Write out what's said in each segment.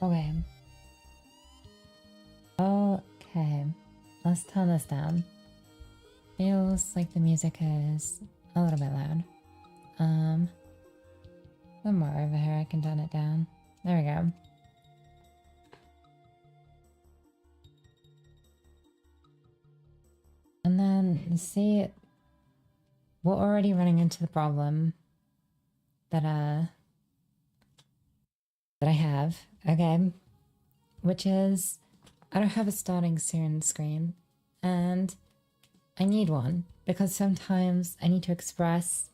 Okay. Okay. Let's tone this down. Feels like the music is a little bit loud. One more over here, I can tone it down. There we go. And then, see, we're already running into the problem that I have, okay? Which is, I don't have a starting soon screen, and I need one, because sometimes I need to express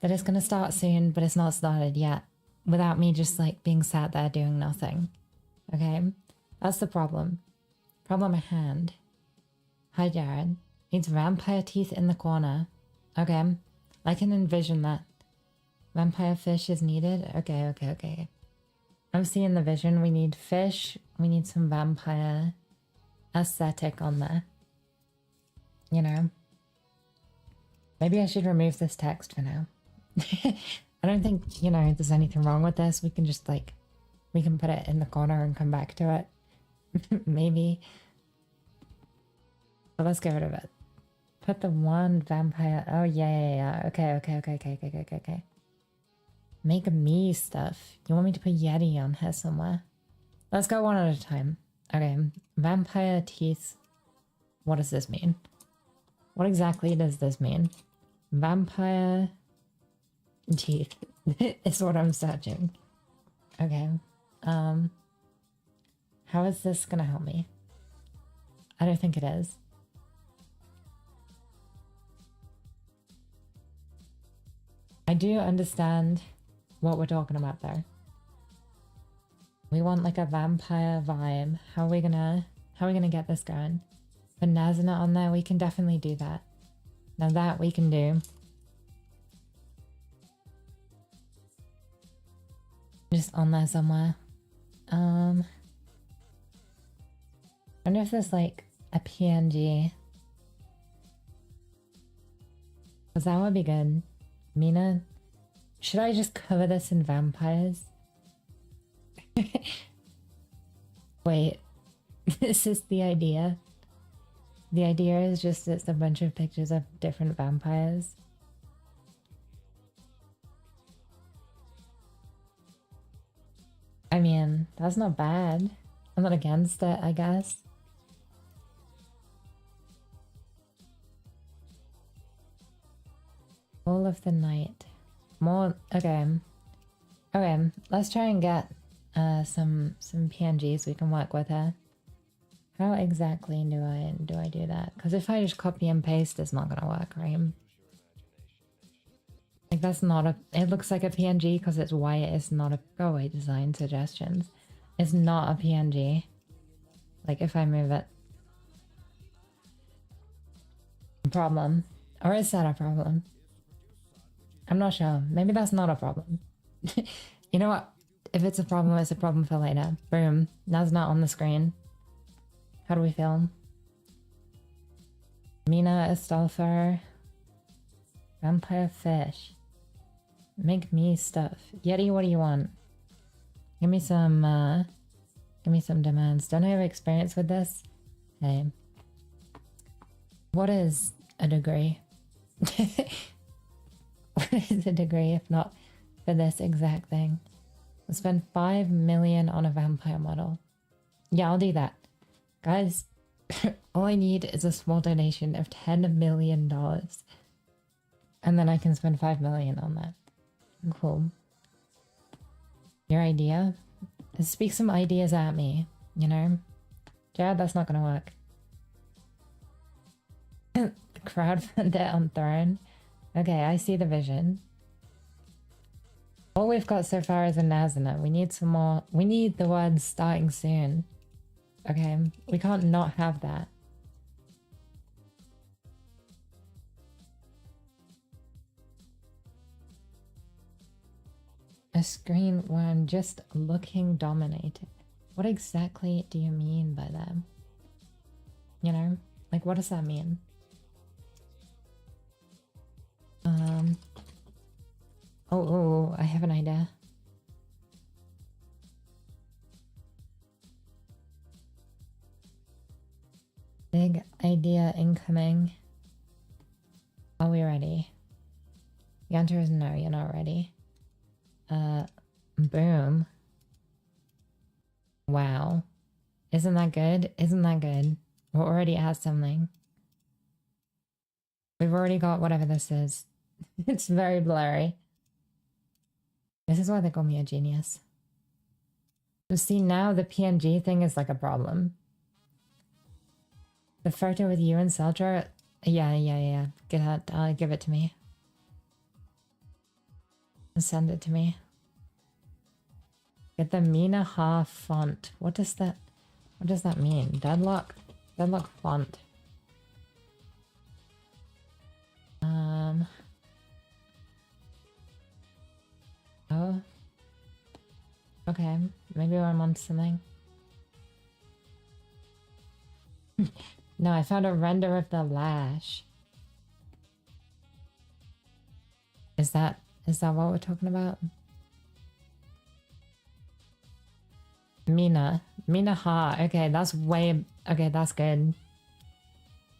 that it's gonna start soon, but it's not started yet, without me just like being sat there doing nothing, okay? That's the problem. Problem at hand. Hi, Jared. Needs vampire teeth in the corner. Okay, I can envision that. Vampire fish is needed? Okay. I'm seeing the vision. We need fish. We need some vampire aesthetic on there. You know? Maybe I should remove this text for now. I don't think, you know, there's anything wrong with this. We can just like, we can put it in the corner and come back to it. Maybe. But let's get rid of it. Put the one vampire. Oh, yeah. Okay. Make me stuff. You want me to put Yeti on her somewhere? Let's go one at a time. Okay. Vampire teeth. What does this mean? What exactly does this mean? Vampire teeth is what I'm searching. Okay. How is this gonna help me? I don't think it is. I do understand what we're talking about there. We want like a vampire vibe. How are we gonna get this going? Put Nazina on there, we can definitely do that. Now that we can do. Just on there somewhere. I wonder if there's like a PNG. Cause that would be good. Mina, should I just cover this in vampires? Wait, this is the idea. The idea is just it's a bunch of pictures of different vampires. I mean, that's not bad. I'm not against it, I guess. All of the night. More. Okay. Okay, let's try and get some PNGs we can work with here. How exactly do I do that? Because if I just copy and paste, it's not gonna work, right? Like that's not a. It looks like a PNG because it's white. It's not a. Go away, design suggestions. It's not a PNG. Like if I move it. Problem. Or is that a problem? I'm not sure. Maybe that's not a problem. You know what? If it's a problem for later. Boom. That's not on the screen. How do we feel? Mina Astolfar. Vampire fish. Make me stuff. Yeti, what do you want? Give me some demands. Don't I have experience with this? Hey. What is a degree? What is a degree if not for this exact thing? We'll spend 5 million on a vampire model. Yeah, I'll do that. Guys, all I need is a small donation of $10 million. And then I can spend 5 million on that. Cool. Your idea? Speak some ideas at me, you know? Jared, that's not gonna work. The crowdfunder on Throne. Okay, I see the vision. All we've got so far is a Nazina. We need some more. We need the words starting soon. Okay, we can't not have that. A screen where I'm just looking dominated. What exactly do you mean by that? You know? Like, what does that mean? Oh, I have an idea. Big idea incoming. Are we ready? The answer is no, you're not ready. Boom. Wow. Isn't that good? Isn't that good? We're already at something. We've already got whatever this is. It's very blurry. This is why they call me a genius. So see, now the PNG thing is like a problem. The photo with you and Seltra? Yeah. Get that. Give it to me. Send it to me. Get the Minaha font. What does that mean? Deadlock font. Oh. Okay, maybe I'm on something. No, I found a render of the lash. Is that what we're talking about? Minaha. Okay, that's way... Okay, that's good.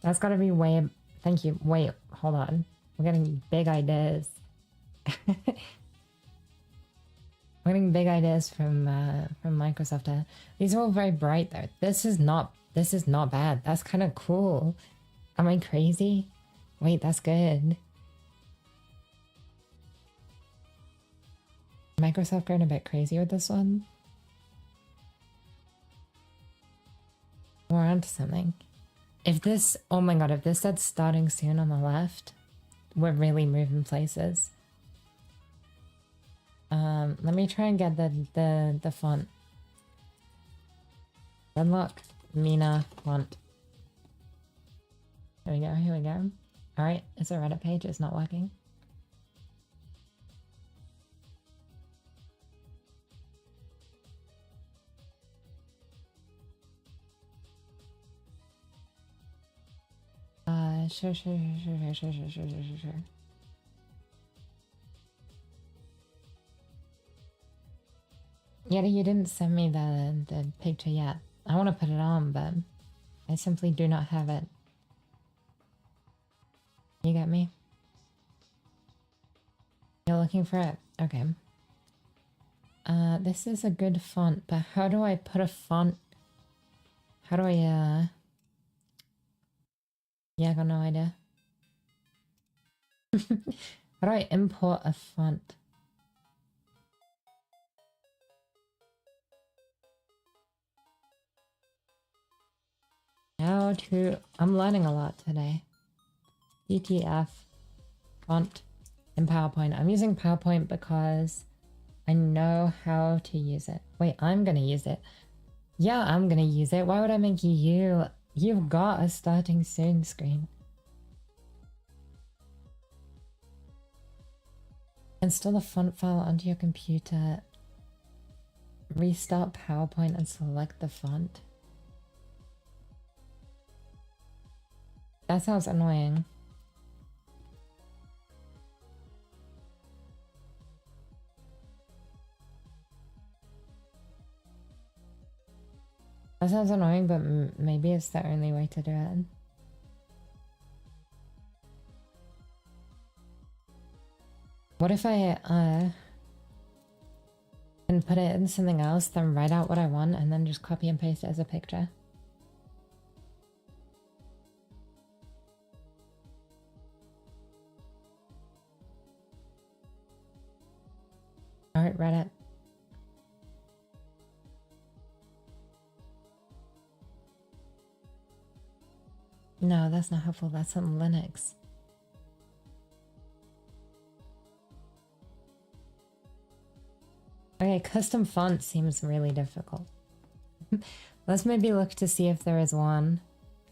That's gotta be way... Thank you. Wait, hold on. We're getting big ideas. We're getting big ideas from Microsoft. These are all very bright though. This is not bad. That's kind of cool. Am I crazy? Wait, that's good. Microsoft going a bit crazy with this one. We're onto something. If this, oh my god, if this said starting soon on the left, we're really moving places. Let me try and get the font. Unlock Mina font. Here we go. Alright, it's a Reddit page, it's not working. Sure. Yeah, you didn't send me the picture yet. I want to put it on, but I simply do not have it. You get me? You're looking for it? Okay. This is a good font, but how do I put a font? How do I, Yeah, I got no idea. How do I import a font? How to... I'm learning a lot today. DTF font in PowerPoint. I'm using PowerPoint because I know how to use it. Wait, I'm gonna use it. Yeah, I'm gonna use it. Why would I make you... You've got a starting soon screen. Install the font file onto your computer. Restart PowerPoint and select the font. That sounds annoying. That sounds annoying, but maybe it's the only way to do it. What if I and put it in something else, then write out what I want, and then just copy and paste it as a picture? Alright, Reddit. No, that's not helpful. That's on Linux. Okay, custom font seems really difficult. Let's maybe look to see if there is one,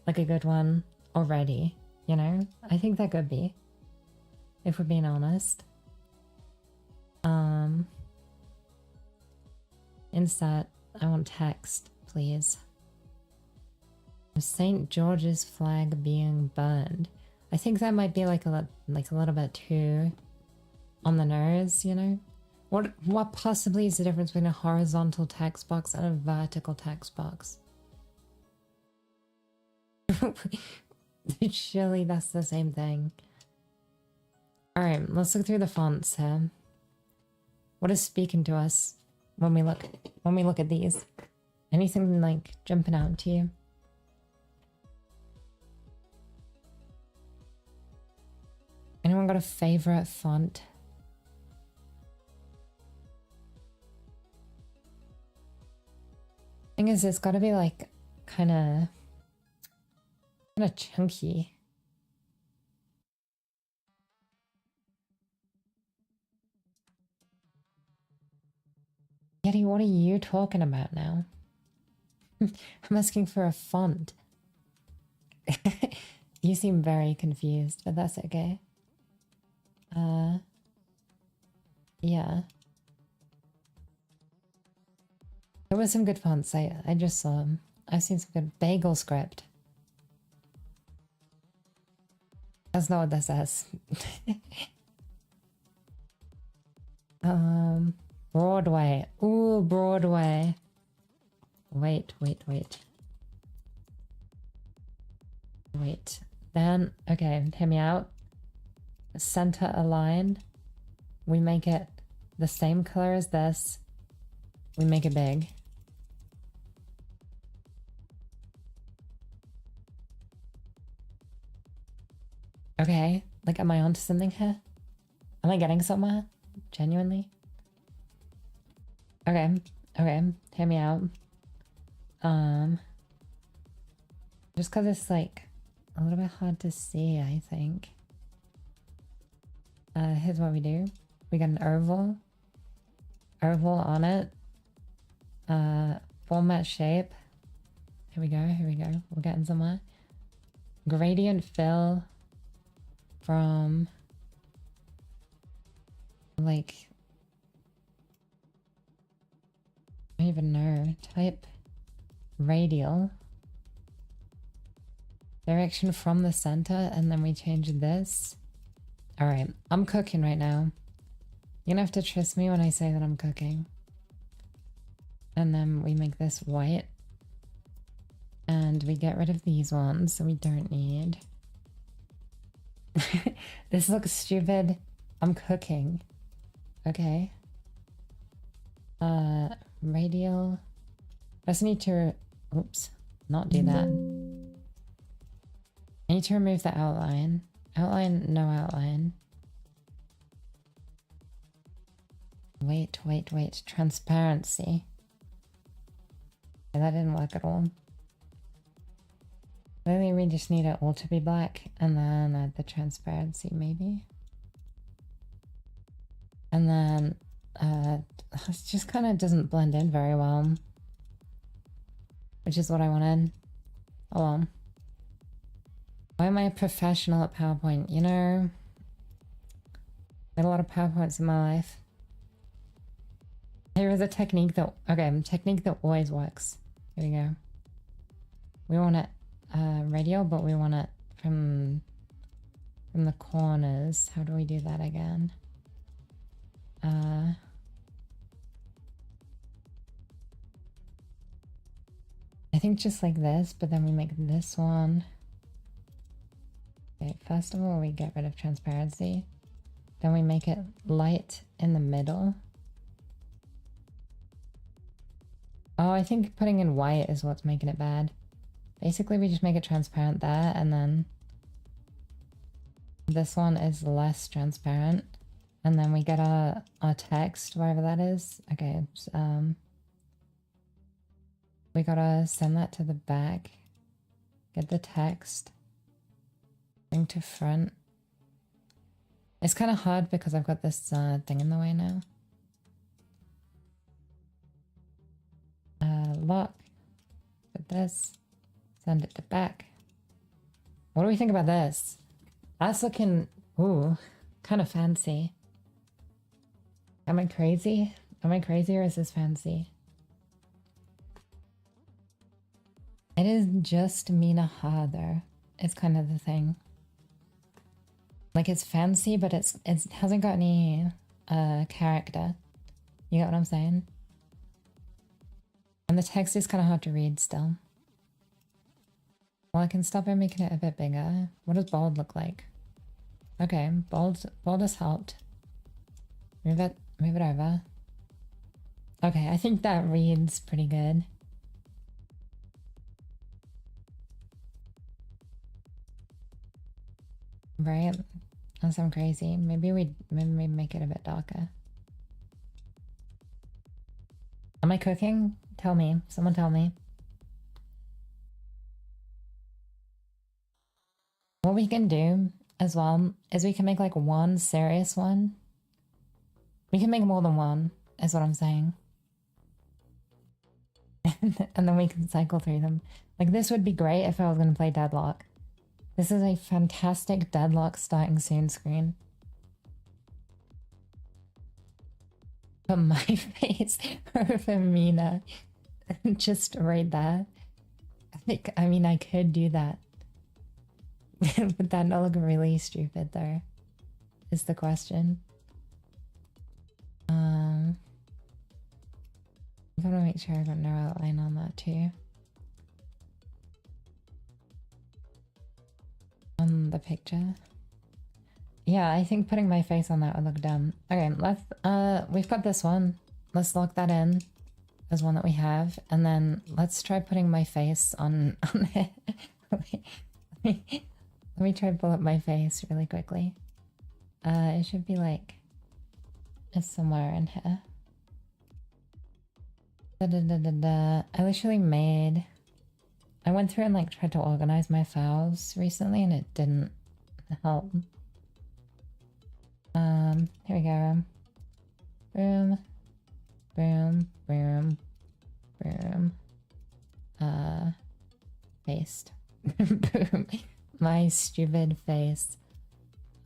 like a good one already, you know? I think that could be, if we're being honest. Insert, I want text, please. St. George's flag being burned. I think that might be like a little bit too on the nose, you know? What possibly is the difference between a horizontal text box and a vertical text box? Surely that's the same thing. Alright, let's look through the fonts here. What is speaking to us when we look at these? Anything like jumping out to you? Anyone got a favorite font? Thing is, it's got to be like kind of chunky. Yeti, what are you talking about now? I'm asking for a font. You seem very confused, but that's okay. Yeah. There were some good fonts. I just saw them. I've seen some good bagel script. That's not what that says. Broadway. Ooh, Broadway. Wait. Then, okay, hear me out. Center align. We make it the same color as this. We make it big. Okay, like, am I onto something here? Am I getting somewhere? Genuinely? Okay, hear me out. Just because it's like a little bit hard to see, I think. Here's what we do. We got an oval on it. Format shape. Here we go. We're getting somewhere. Gradient fill from like, I don't even know. Type radial. Direction from the center, and then we change this. Alright, I'm cooking right now. You're gonna have to trust me when I say that I'm cooking. And then we make this white. And we get rid of these ones, so we don't need. This looks stupid. I'm cooking. Okay. Radial. I just need to, oops, not do that. I need to remove the outline. Outline, no outline. Wait. Transparency. Yeah, that didn't work at all. Maybe we just need it all to be black, and then add the transparency, maybe. And then, it just kind of doesn't blend in very well. Which is what I wanted. Oh well. Why am I a professional at PowerPoint? You know, I had a lot of PowerPoints in my life. Here is a technique that, technique that always works. Here we go. We want it radial, but we want it from the corners. How do we do that again? I think just like this, but then we make this one. Okay, first of all, we get rid of transparency. Then we make it light in the middle. Oh, I think putting in white is what's making it bad. Basically, we just make it transparent there, and then this one is less transparent. And then we get our text, wherever that is. Okay, we gotta send that to the back. Get the text. Bring to front. It's kind of hard because I've got this thing in the way now. Lock. Put this. Send it to back. What do we think about this? That's looking, ooh, kind of fancy. Am I crazy? Am I crazy, or is this fancy? It is just Mina Harder. It's kind of the thing. Like, it's fancy, but it hasn't got any character. You get what I'm saying? And the text is kind of hard to read still. Well, I can stop by making it a bit bigger. What does bold look like? Okay, bold has helped. Move it over. Okay, I think that reads pretty good. Right? Unless I'm crazy. Maybe we make it a bit darker. Am I cooking? Tell me. Someone tell me. What we can do as well is we can make like one serious one. We can make more than one, is what I'm saying. And then we can cycle through them. Like this would be great if I was going to play Deadlock. This is a fantastic Deadlock starting soon screen. Put my face over Mina. Just right there. I mean, I could do that. Would that not look really stupid though? Is the question. I gotta make sure I got no outline on that too. On the picture. Yeah, I think putting my face on that would look dumb. Okay, let's we've got this one. Let's lock that in as one that we have, and then let's try putting my face on it. Let me try to pull up my face really quickly. It should be like it's somewhere in here. I literally I went through and like tried to organize my files recently and it didn't help. Here we go. Boom. Boom. Boom. Boom. Paste. Boom. My stupid face.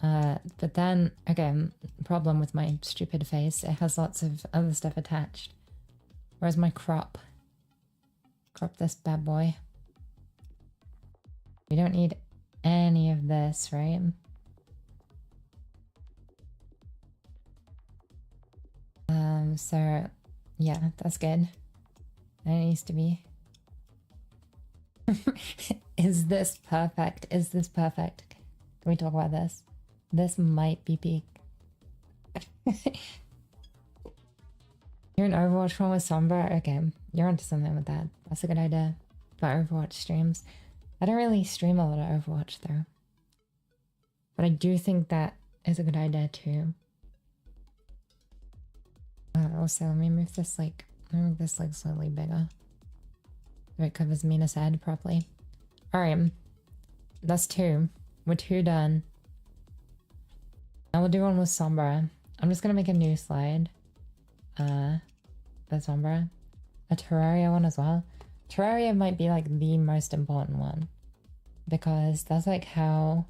But then, again, problem with my stupid face, it has lots of other stuff attached. Where's my crop? Crop this bad boy. We don't need any of this, right? So, yeah, that's good. It needs to be. Is this perfect? Is this perfect? Can we talk about this? This might be peak. You're an Overwatch one with Sombra? Okay, you're onto something with that. That's a good idea. For Overwatch streams. I don't really stream a lot of Overwatch though. But I do think that is a good idea too. Also, let me move this like slightly bigger. So it covers Mina's head properly. Alright. That's 2. We're 2 done. Now we'll do one with Sombra. I'm just gonna make a new slide. The Sombra. A Terraria one as well. Terraria might be like the most important one. Because that's like how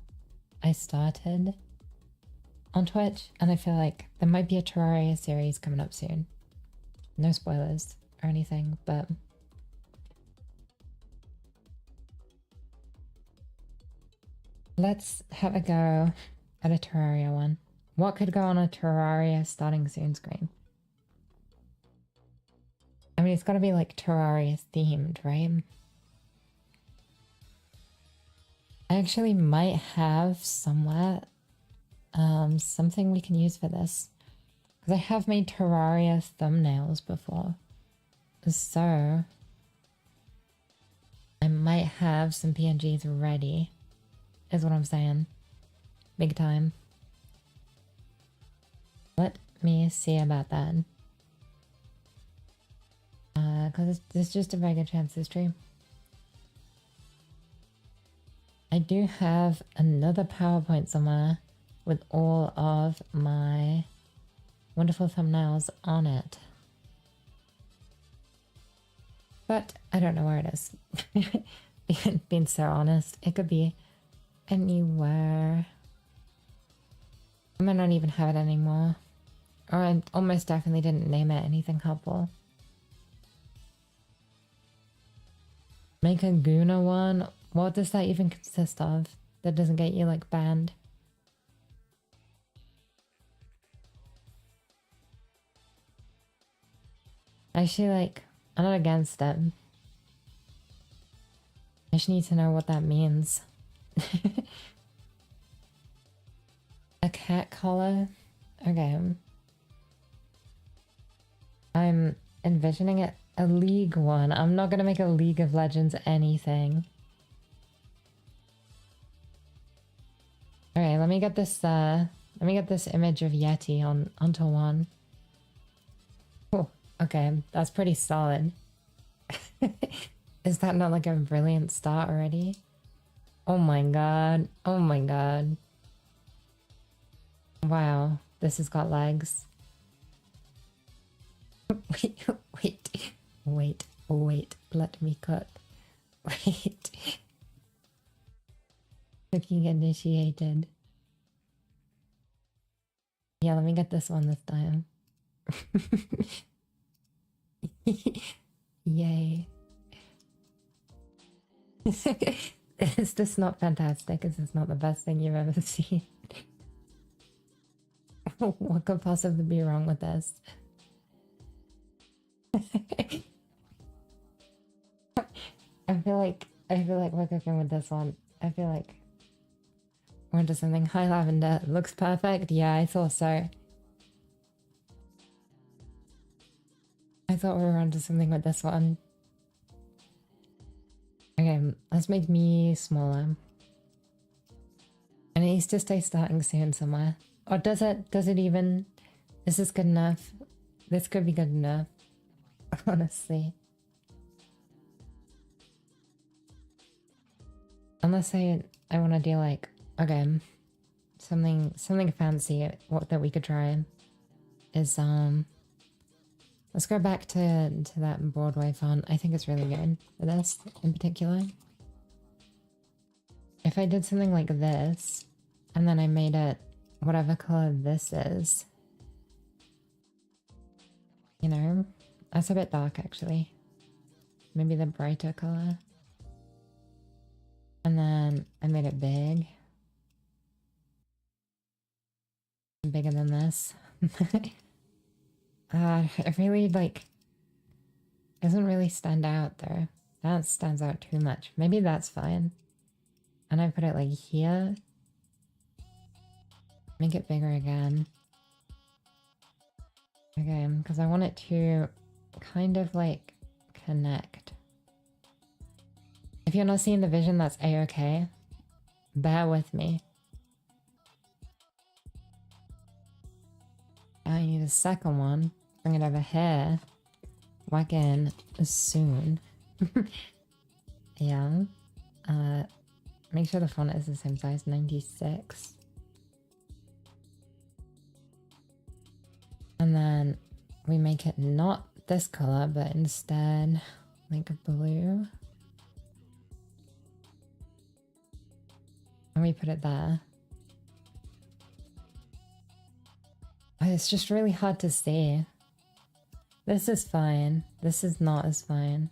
I started on Twitch, and I feel like there might be a Terraria series coming up soon. No spoilers or anything, but let's have a go at a Terraria one. What could go on a Terraria starting soon screen? I mean, it's gotta be like Terraria themed, right? I actually might have somewhere something we can use for this. Because I have made Terraria thumbnails before. So I might have some PNGs ready, is what I'm saying. Big time. Let me see about that. Because there's just a very good chance it's true. I do have another PowerPoint somewhere with all of my wonderful thumbnails on it. But I don't know where it is. Being so honest, it could be anywhere. I might not even have it anymore. Or I almost definitely didn't name it anything helpful. Make a Guna one? What does that even consist of? That doesn't get you like banned. Actually, like, I'm not against it. just need to know what that means. A cat collar? Okay. I'm envisioning it a League one. I'm not gonna make a League of Legends anything. Okay, let me get this image of Yeti onto one. Oh, okay, that's pretty solid. Is that not like a brilliant start already? Oh my god. Oh my god. Wow, this has got legs. Wait, let me cook. Wait. Cooking initiated. Yeah, let me get this one this time. Yay. Is this not fantastic? Is this not the best thing you've ever seen? What could possibly be wrong with this? I feel like we're cooking with this one. I feel like we're into something. High lavender looks perfect. Yeah, I thought so. I thought we were onto something with this one. Okay, let's make me smaller. And it needs to stay starting soon somewhere. Or does it? Does it even? Is this good enough? This could be good enough. Honestly. Unless I want to do like, okay, something fancy that we could try is let's go back to that Broadway font. I think it's really good for this in particular. If I did something like this and then I made it whatever color this is, you know, that's a bit dark actually. Maybe the brighter color. And then I made it big. Bigger than this. It really like doesn't really stand out though. That stands out too much. Maybe that's fine. And I put it like here. Make it bigger again. Okay, because I want it to kind of like connect. If you're not seeing the vision, that's a-okay. Bear with me. I need a second one. Bring it over here. Whack in soon. Yeah. Make sure the font is the same size, 96. And then we make it not this color, but instead like a blue. And we put it there. It's just really hard to see. This is fine. This is not as fine.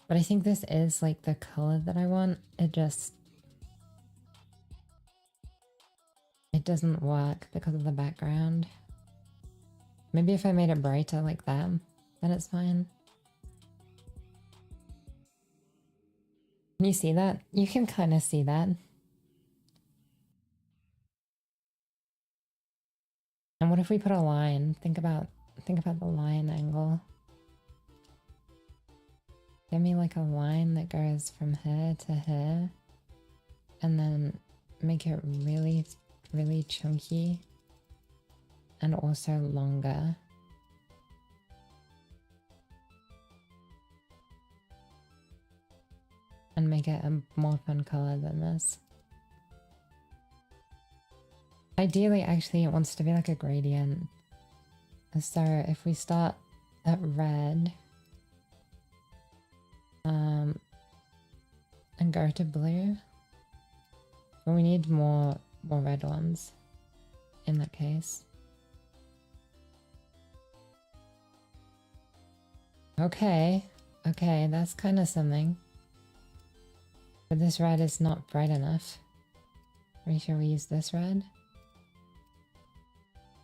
But I think this is like the color that I want. It doesn't work because of the background. Maybe if I made it brighter like that, then it's fine. Can you see that? You can kind of see that. And what if we put a line? Think about the line angle. Give me like a line that goes from here to here. And then make it really, really chunky. And also longer. And make it a more fun color than this. Ideally, actually, it wants to be like a gradient. So if we start at red, and go to blue, but we need more red ones in that case. Okay, that's kind of something. But this red is not bright enough. Are you sure we use this red?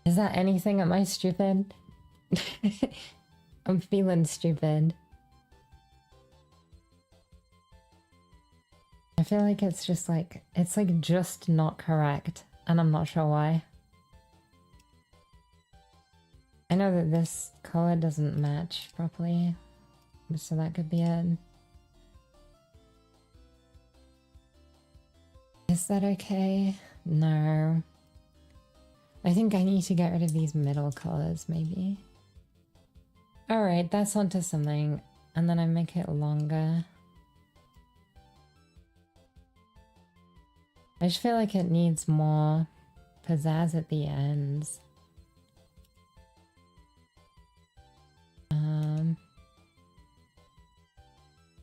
Is that anything? Am I stupid? I'm feeling stupid. feel like it's just like, it's like just not correct, and I'm not sure why. I know that this color doesn't match properly, so that could be it. Is that okay? No. I think I need to get rid of these middle colors, maybe. Alright, that's onto something. And then I make it longer. I just feel like it needs more pizzazz at the ends.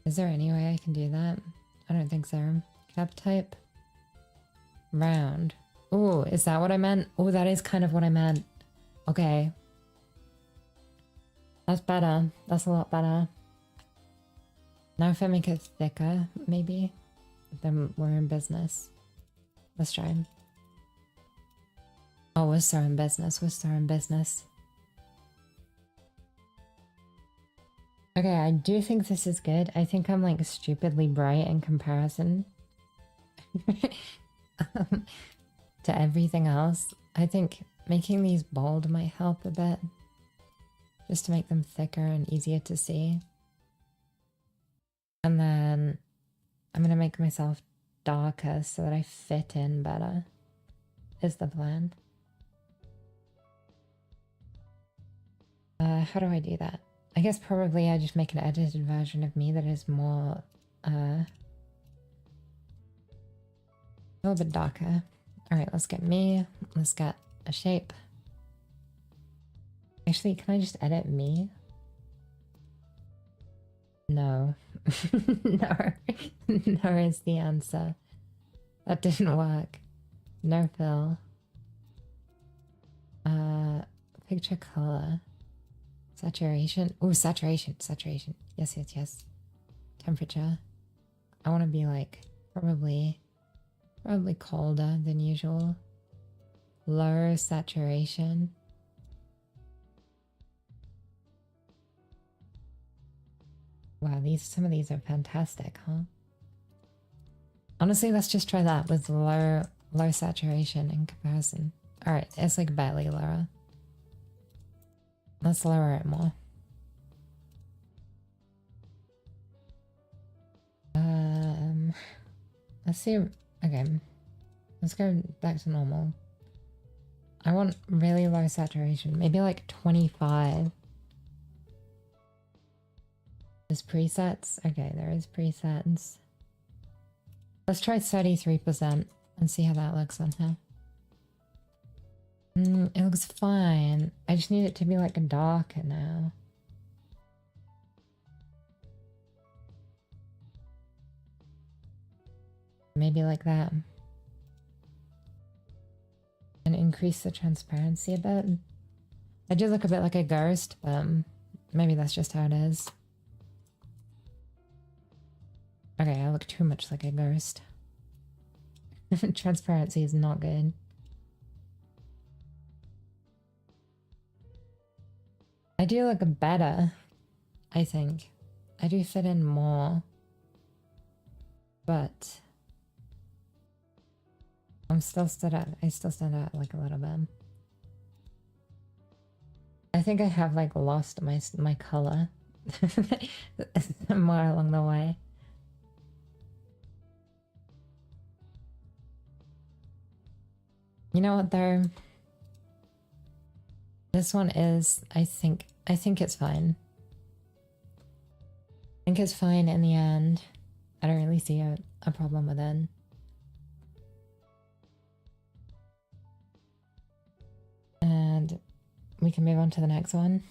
Is there any way I can do that? I don't think so. Cap type. Round. Oh, is that what I meant? Oh, that is kind of what I meant. Okay. That's better. That's a lot better. Now if I make it thicker, maybe, then we're in business. Let's try. Oh, we're so in business. We're so in business. Okay, I do think this is good. I think I'm like stupidly bright in comparison to everything else. I think making these bold might help a bit. Just to make them thicker and easier to see. And then I'm gonna make myself darker so that I fit in better. Is the plan. How do I do that? I guess probably I just make an edited version of me that is more, a little bit darker. Alright, let's get me. Let's get a shape. Actually, can I just edit me? No. No. No is the answer. That didn't work. No fill. Picture color. Saturation. Oh, saturation. Saturation. Yes, yes, yes. Temperature. I want to be like probably colder than usual. Lower saturation. Wow, some of these are fantastic, huh? Honestly, let's just try that with low saturation in comparison. Alright, it's like barely lower. Let's lower it more. Let's see. Okay, let's go back to normal. I want really low saturation, maybe like 25. There's presets? Okay, there is presets. Let's try 33% and see how that looks on here. It looks fine. I just need it to be like darker now. Maybe like that. And increase the transparency a bit. I do look a bit like a ghost, but maybe that's just how it is. Okay, I look too much like a ghost. Transparency is not good. I do look better, I think. I do fit in more. But I still stand out like a little bit. I think I have like lost my color more along the way. You know what though? This one is, I think it's fine. I think it's fine in the end. I don't really see a problem with it. And we can move on to the next one.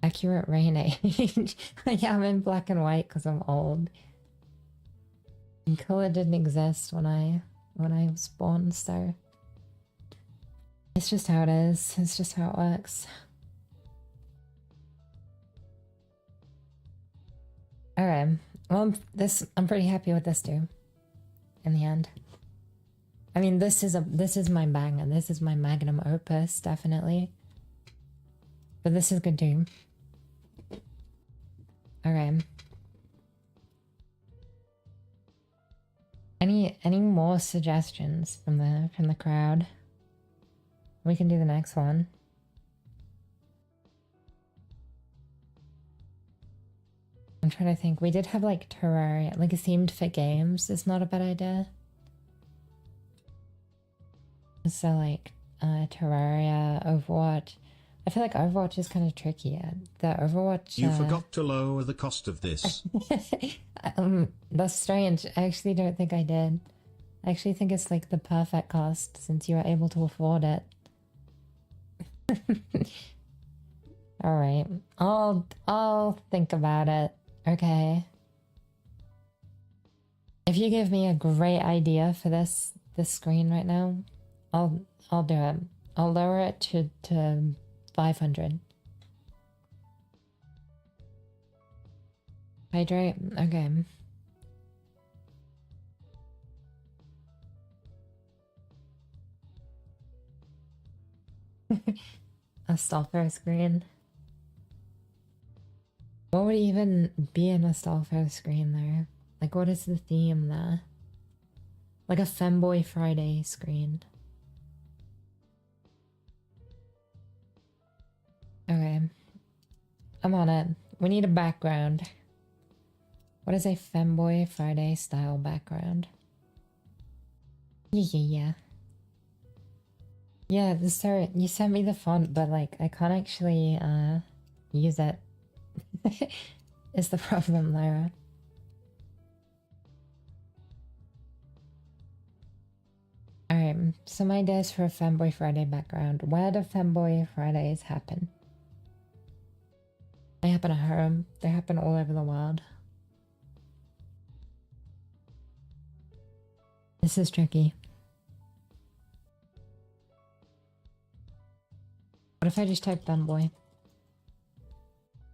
Accurate rain age. Yeah, I'm in black and white because I'm old. And color didn't exist when I was born, so it's just how it is. It's just how it works. Alright. Well, I'm pretty happy with this too. In the end. I mean, this is my banger. This is my magnum opus, definitely. But this is good too. Alright. Any more suggestions from the crowd? We can do the next one. I'm trying to think. We did have like Terraria, like a themed for games is not a bad idea. So like Terraria, Overwatch. I feel like Overwatch is kind of tricky. The Overwatch. You forgot to lower the cost of this. That's strange. I actually don't think I did. I actually think it's like the perfect cost since you are able to afford it. All right, I'll think about it. Okay. If you give me a great idea for this screen right now, I'll do it. I'll lower it to 500. Hydrate? Okay. A Stalfo screen. What would even be in a Stalfo screen there? Like, what is the theme there? Like a Femboy Friday screen. Okay. I'm on it. We need a background. What is a Femboy Friday style background? Yeah. Yeah, sorry, you sent me the font, but like I can't actually use it. Is the problem, Lyra. Alright, some ideas for a Femboy Friday background. Where do Femboy Fridays happen? They happen at home. They happen all over the world. This is tricky. What if I just type Femboy?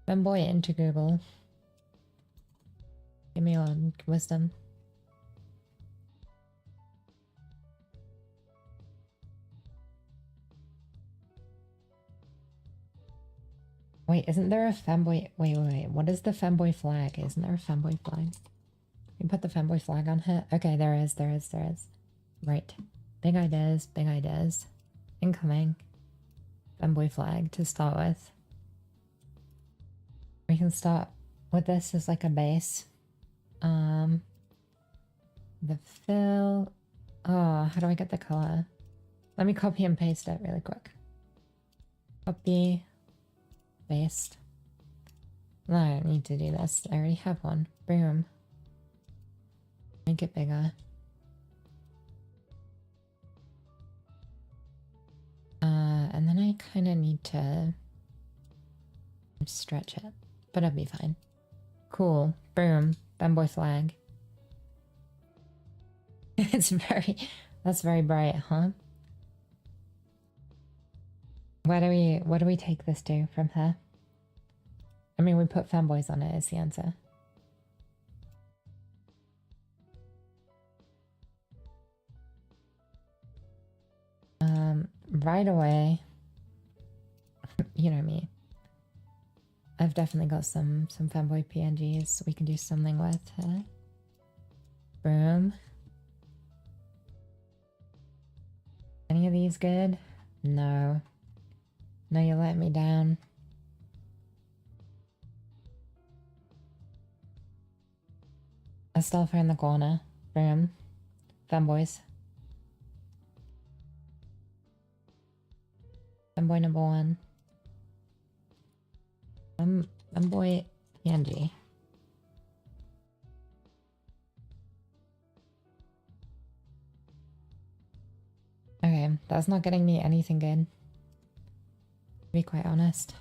Femboy into Google. Give me a wisdom. Wait, isn't there a Femboy? Wait. What is the Femboy flag? Isn't there a Femboy flag? You put the Femboy flag on here? Okay, there is. Right. Big ideas. Incoming. Femboy flag to start with. We can start with this as like a base. The fill. Oh, how do I get the color? Let me copy and paste it really quick. Copy. Paste. No, I don't need to do this. I already have one. Boom. Make it bigger. And then I kind of need to stretch it, but it'll be fine. Cool. Boom. Femboy flag. That's very bright, huh? What do we take this to from her? I mean, we put Femboys on it is the answer. Right away, you know me. I've definitely got some Femboy PNGs we can do something with. Huh? Boom. Any of these good? No. No, you let me down. A Stalfo in the corner. Boom. Femboys. Femboy number 1. Femboy PNG. Okay, that's not getting me anything good. To be quite honest.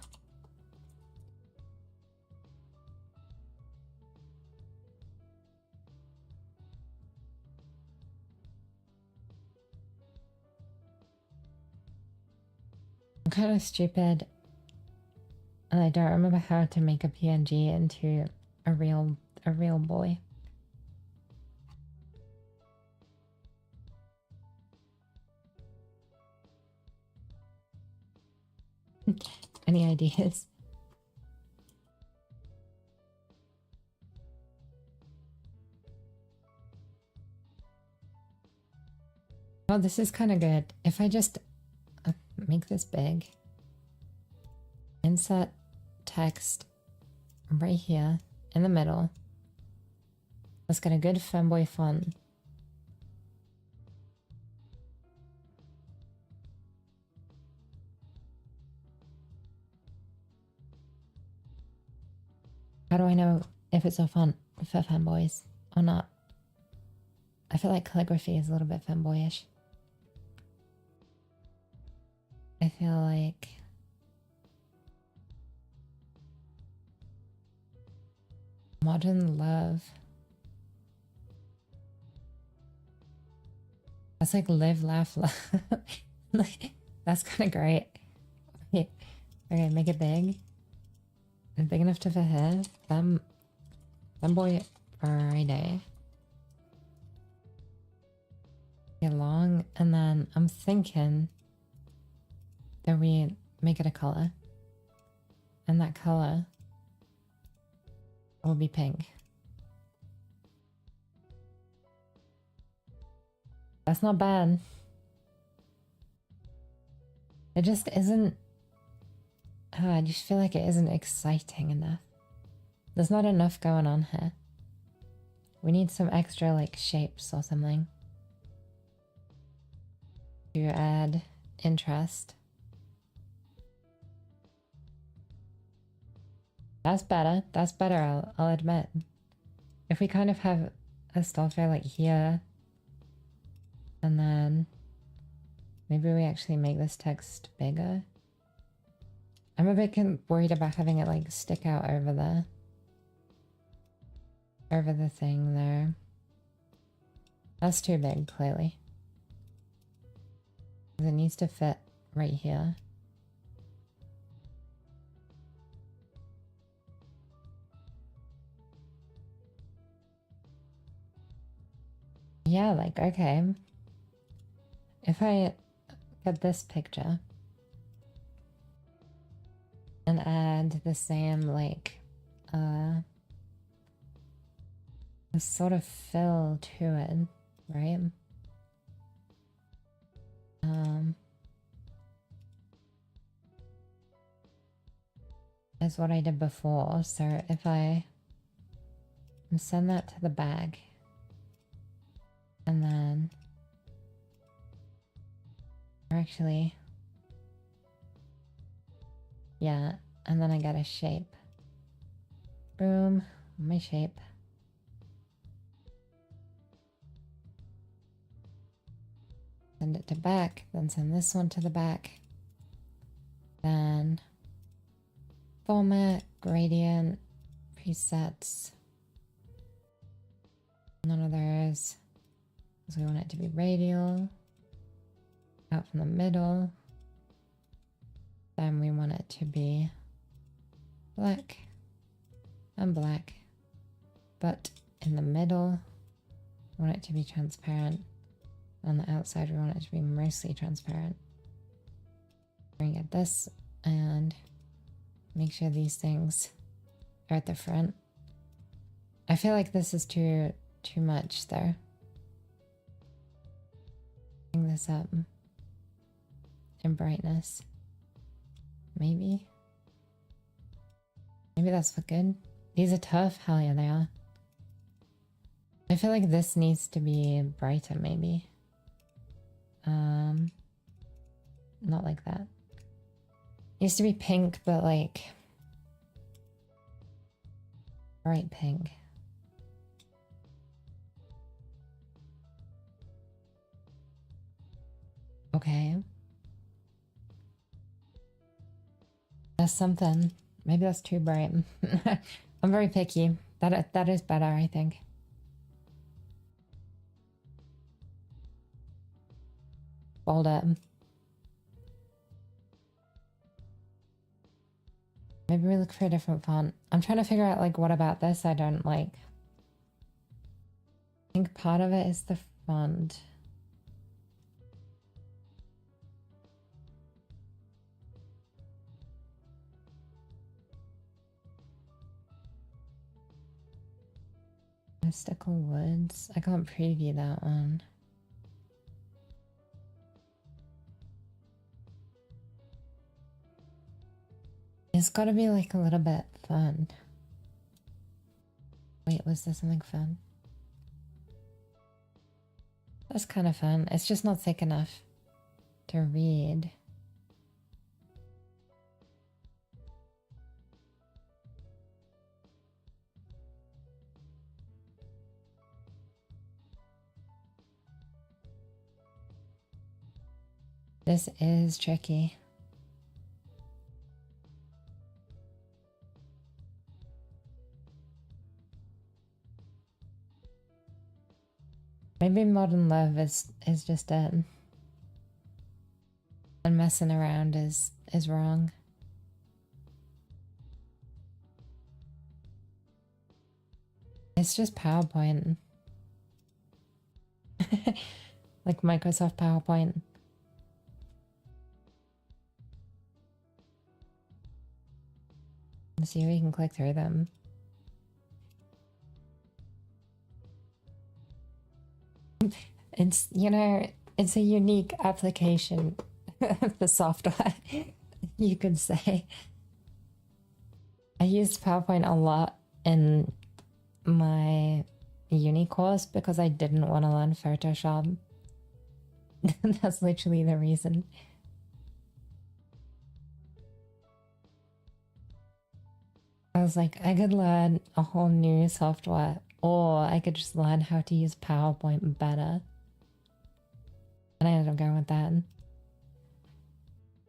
I'm kind of stupid. And I don't remember how to make a PNG into a real boy. Any ideas? Oh, this is kind of good. If I just make this big, insert text right here in the middle. Let's get a good femboy font. How do I know if it's a font for femboys or not? I feel like calligraphy is a little bit femboyish. I feel like modern love. That's like live, laugh, love. That's kind of great. Okay, make it big. And big enough to fit here. Femboy Friday. Get long, and then I'm thinking that we make it a color. And that color will be pink. That's not bad. It just isn't... I just feel like it isn't exciting enough. There's not enough going on here. We need some extra like shapes or something to add interest. That's better. That's better, I'll admit. If we kind of have a starfire like here, and then maybe we actually make this text bigger. I'm a bit worried about having it like stick out over the thing there. That's too big, clearly. It needs to fit right here. Yeah, like, okay. If I get this picture and add the same, like, a sort of fill to it, right? Is what I did before. So if I send that to the bag, and then actually, yeah, and then I get a shape. Boom, my shape. Send it to back, then send this one to the back. Then format, gradient, presets. None of those, because we want it to be radial, out from the middle. Then we want it to be black and black, but in the middle, we want it to be transparent. On the outside, we want it to be mostly transparent. Bring at this and make sure these things are at the front. I feel like this is too much though. Bring this up in brightness. Maybe that's for good. These are tough. Hell yeah, they are. I feel like this needs to be brighter, maybe. Not like that. It used to be pink, but like bright pink. Okay. That's something. Maybe that's too bright. I'm very picky. That is better, I think. Bold it. Maybe we look for a different font. I'm trying to figure out like what about this I don't like. I think part of it is the font. Mystical Woods. I can't preview that one. It's gotta be like a little bit fun. Wait, was there something fun? That's kind of fun. It's just not thick enough to read. This is tricky. Maybe modern love is just it. And messing around is wrong. It's just PowerPoint. Like Microsoft PowerPoint. Let's see if we can click through them. It's, you know, it's a unique application of the software, you could say. I used PowerPoint a lot in my uni course because I didn't want to learn Photoshop. That's literally the reason. I was like, I could learn a whole new software, or I could just learn how to use PowerPoint better. And I ended up going with that.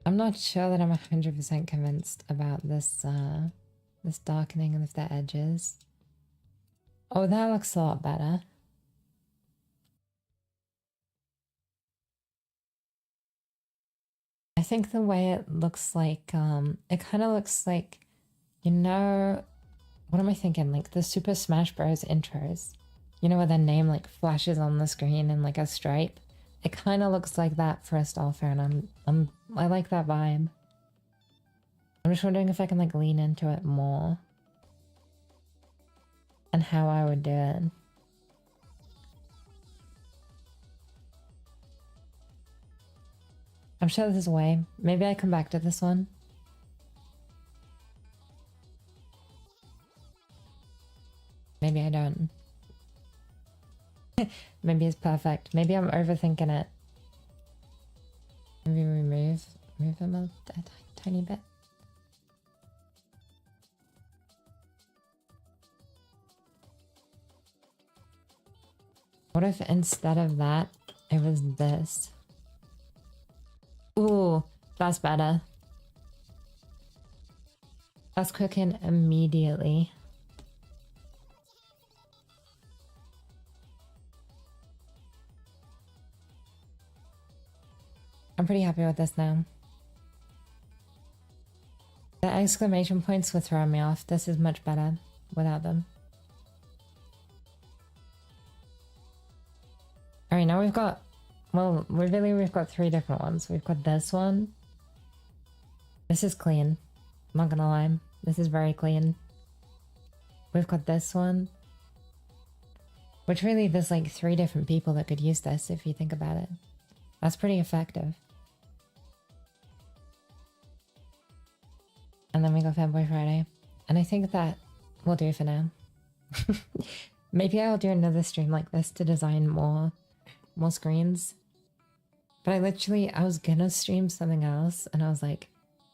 I'm not sure that I'm 100% convinced about this this darkening of the edges. Oh, that looks a lot better. I think the way it looks like, it kind of looks like, you know, what am I thinking? Like the Super Smash Bros. Intros. You know, where their name like flashes on the screen in like a stripe? It kind of looks like that for Astolfo, and I like that vibe. I'm just wondering if I can like lean into it more. And how I would do it. I'm sure there's a way. Maybe I come back to this one. Maybe I don't. Maybe it's perfect. Maybe I'm overthinking it. Maybe move them a tiny bit. What if instead of that, it was this? Ooh, that's better. That's cooking immediately. I'm pretty happy with this now. The exclamation points were throwing me off. This is much better without them. Alright, now we've got... Well, we've got 3 different ones. We've got this one. This is clean. I'm not gonna lie. This is very clean. We've got this one. Which really, there's like 3 different people that could use this if you think about it. That's pretty effective. And then we got Fanboy Friday. And I think that will do for now. Maybe I'll do another stream like this to design more screens. But I was gonna stream something else and I was like,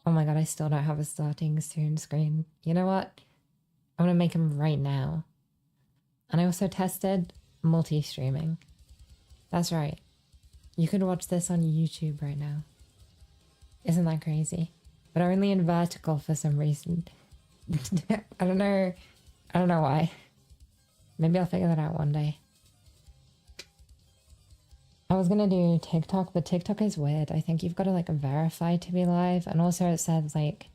oh my god, I still don't have a starting soon screen. You know what? I'm gonna make them right now. And I also tested multi-streaming. That's right. You could watch this on YouTube right now. Isn't that crazy? But only in vertical for some reason. I don't know why. Maybe I'll figure that out one day. I was gonna do TikTok, but TikTok is weird. I think you've got to like verify to be live. And also it says like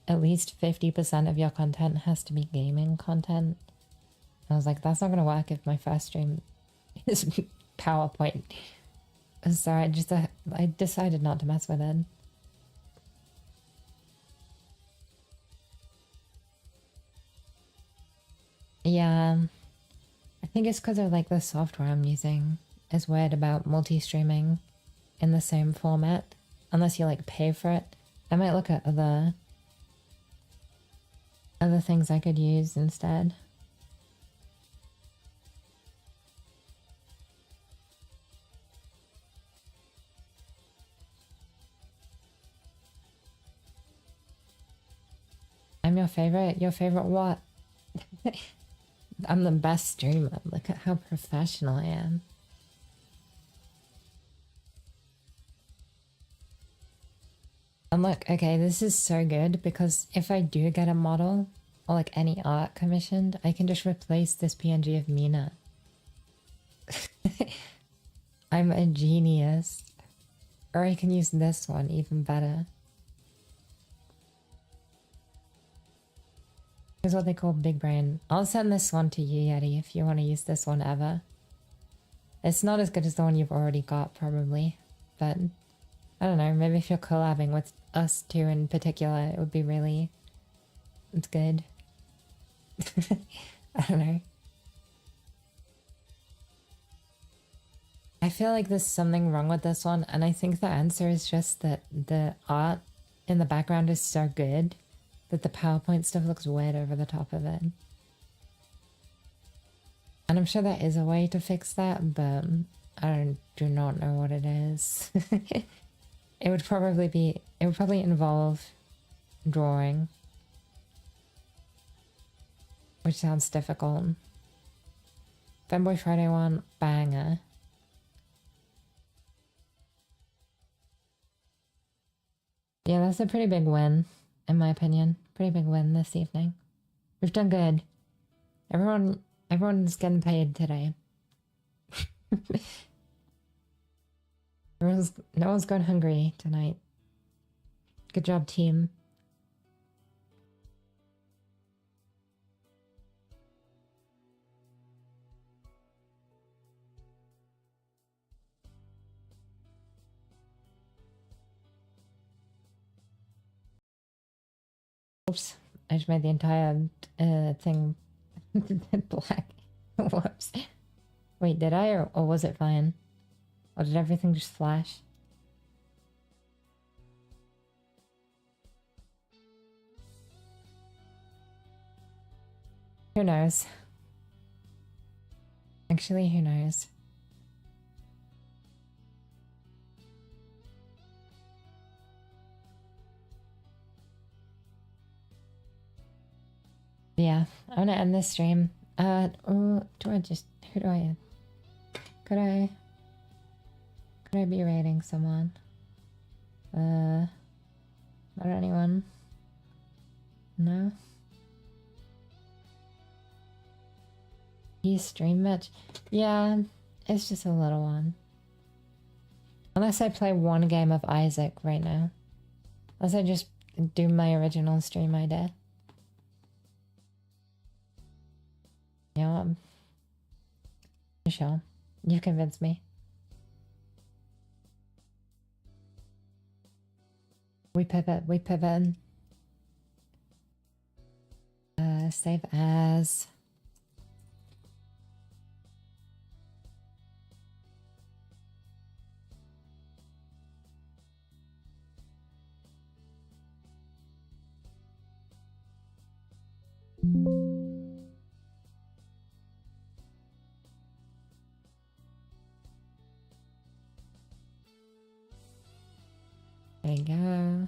at least 50% of your content has to be gaming content. I was like, that's not gonna work if my first stream is PowerPoint. So I decided not to mess with it. Yeah, I think it's because of like the software I'm using is weird about multi-streaming in the same format. Unless you like pay for it. I might look at other other things I could use instead. I'm your favorite? Your favorite what? I'm the best streamer. Look at how professional I am. And look, okay, this is so good because if I do get a model or like any art commissioned, I can just replace this PNG of Mina. I'm a genius. Or I can use this one even better. Here's what they call big brain. I'll send this one to you, Yeti, if you want to use this one ever. It's not as good as the one you've already got, probably. But, I don't know, maybe if you're collabing with us two in particular, it would be really... It's good. I don't know. I feel like there's something wrong with this one, and I think the answer is just that the art in the background is so good that the PowerPoint stuff looks weird over the top of it. And I'm sure there is a way to fix that, but do not know what it is. It would probably involve drawing, which sounds difficult. Fanboy Friday one, banger. Yeah, that's a pretty big win, in my opinion. Pretty big win this evening. We've done good. Everyone's getting paid today. No one's going hungry tonight. Good job, team. Oops, I just made the entire thing black. Whoops. Wait, did I or was it fine? Or did everything just flash? Who knows? Actually, who knows? Yeah, I'm gonna end this stream. Oh, could I be rating someone? Not anyone. No? You stream much? Yeah, it's just a little one. Unless I play one game of Isaac right now. Unless I just do my original stream I did. Yeah, Michelle, you convinced me. We pivot. Save as. There you go.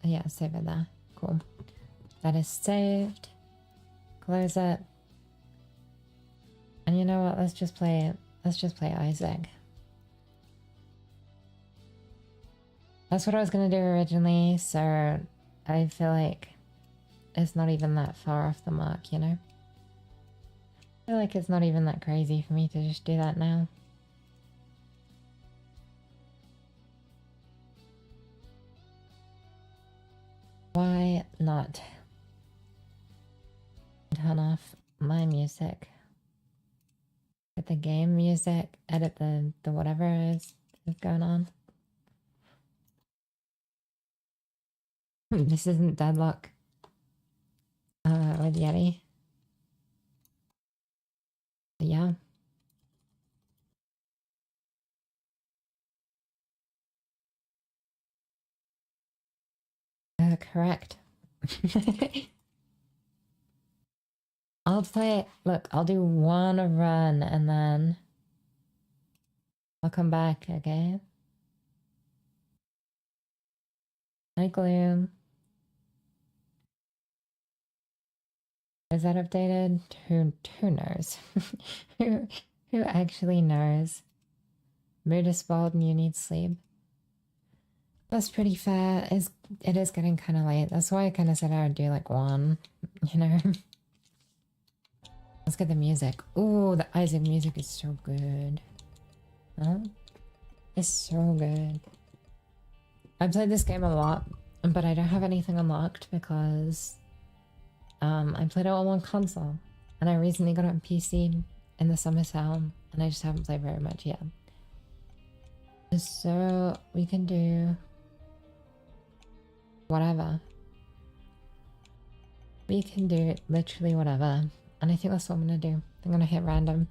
Yeah, save it there. Cool. That is saved. Close it. And you know what? Let's just play Isaac. That's what I was gonna do originally, so I feel like it's not even that far off the mark, you know? I feel like it's not even that crazy for me to just do that now. Why not? Turn off my music. Get the game music, edit the whatever is going on. This isn't Deadlock. With Yeti. Yeah. Correct. I'll play. Look, I'll do one run and then I'll come back, okay? Hi, Gloom. Is that updated? Who knows? who actually knows? Mood is spoiled and you need sleep. That's pretty fair. It is getting kind of late. That's why I kind of said I would do like one, you know? Let's get the music. Ooh, the Isaac music is so good. Huh? It's so good. I played this game a lot, but I don't have anything unlocked because I played it all on console, and I recently got it on PC in the summer sale, and I just haven't played very much yet. So we can do whatever. We can do literally whatever, and I think that's what I'm gonna do. I'm gonna hit random.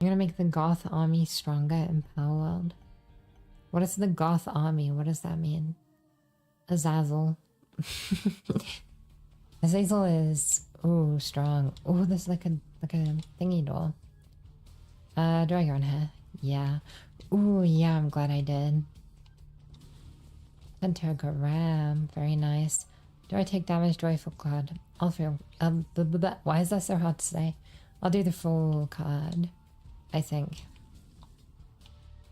I'm gonna make the Goth army stronger in Palworld. What is the Goth army? What does that mean? Azazel. Azazel is ooh strong. Ooh, there's like a thingy door. Do I go in here? Yeah. Ooh, yeah, I'm glad I did. Pentagram, very nice. Do I take damage? Do I full card? I'll feel why is that so hard to say? I'll do the full card, I think.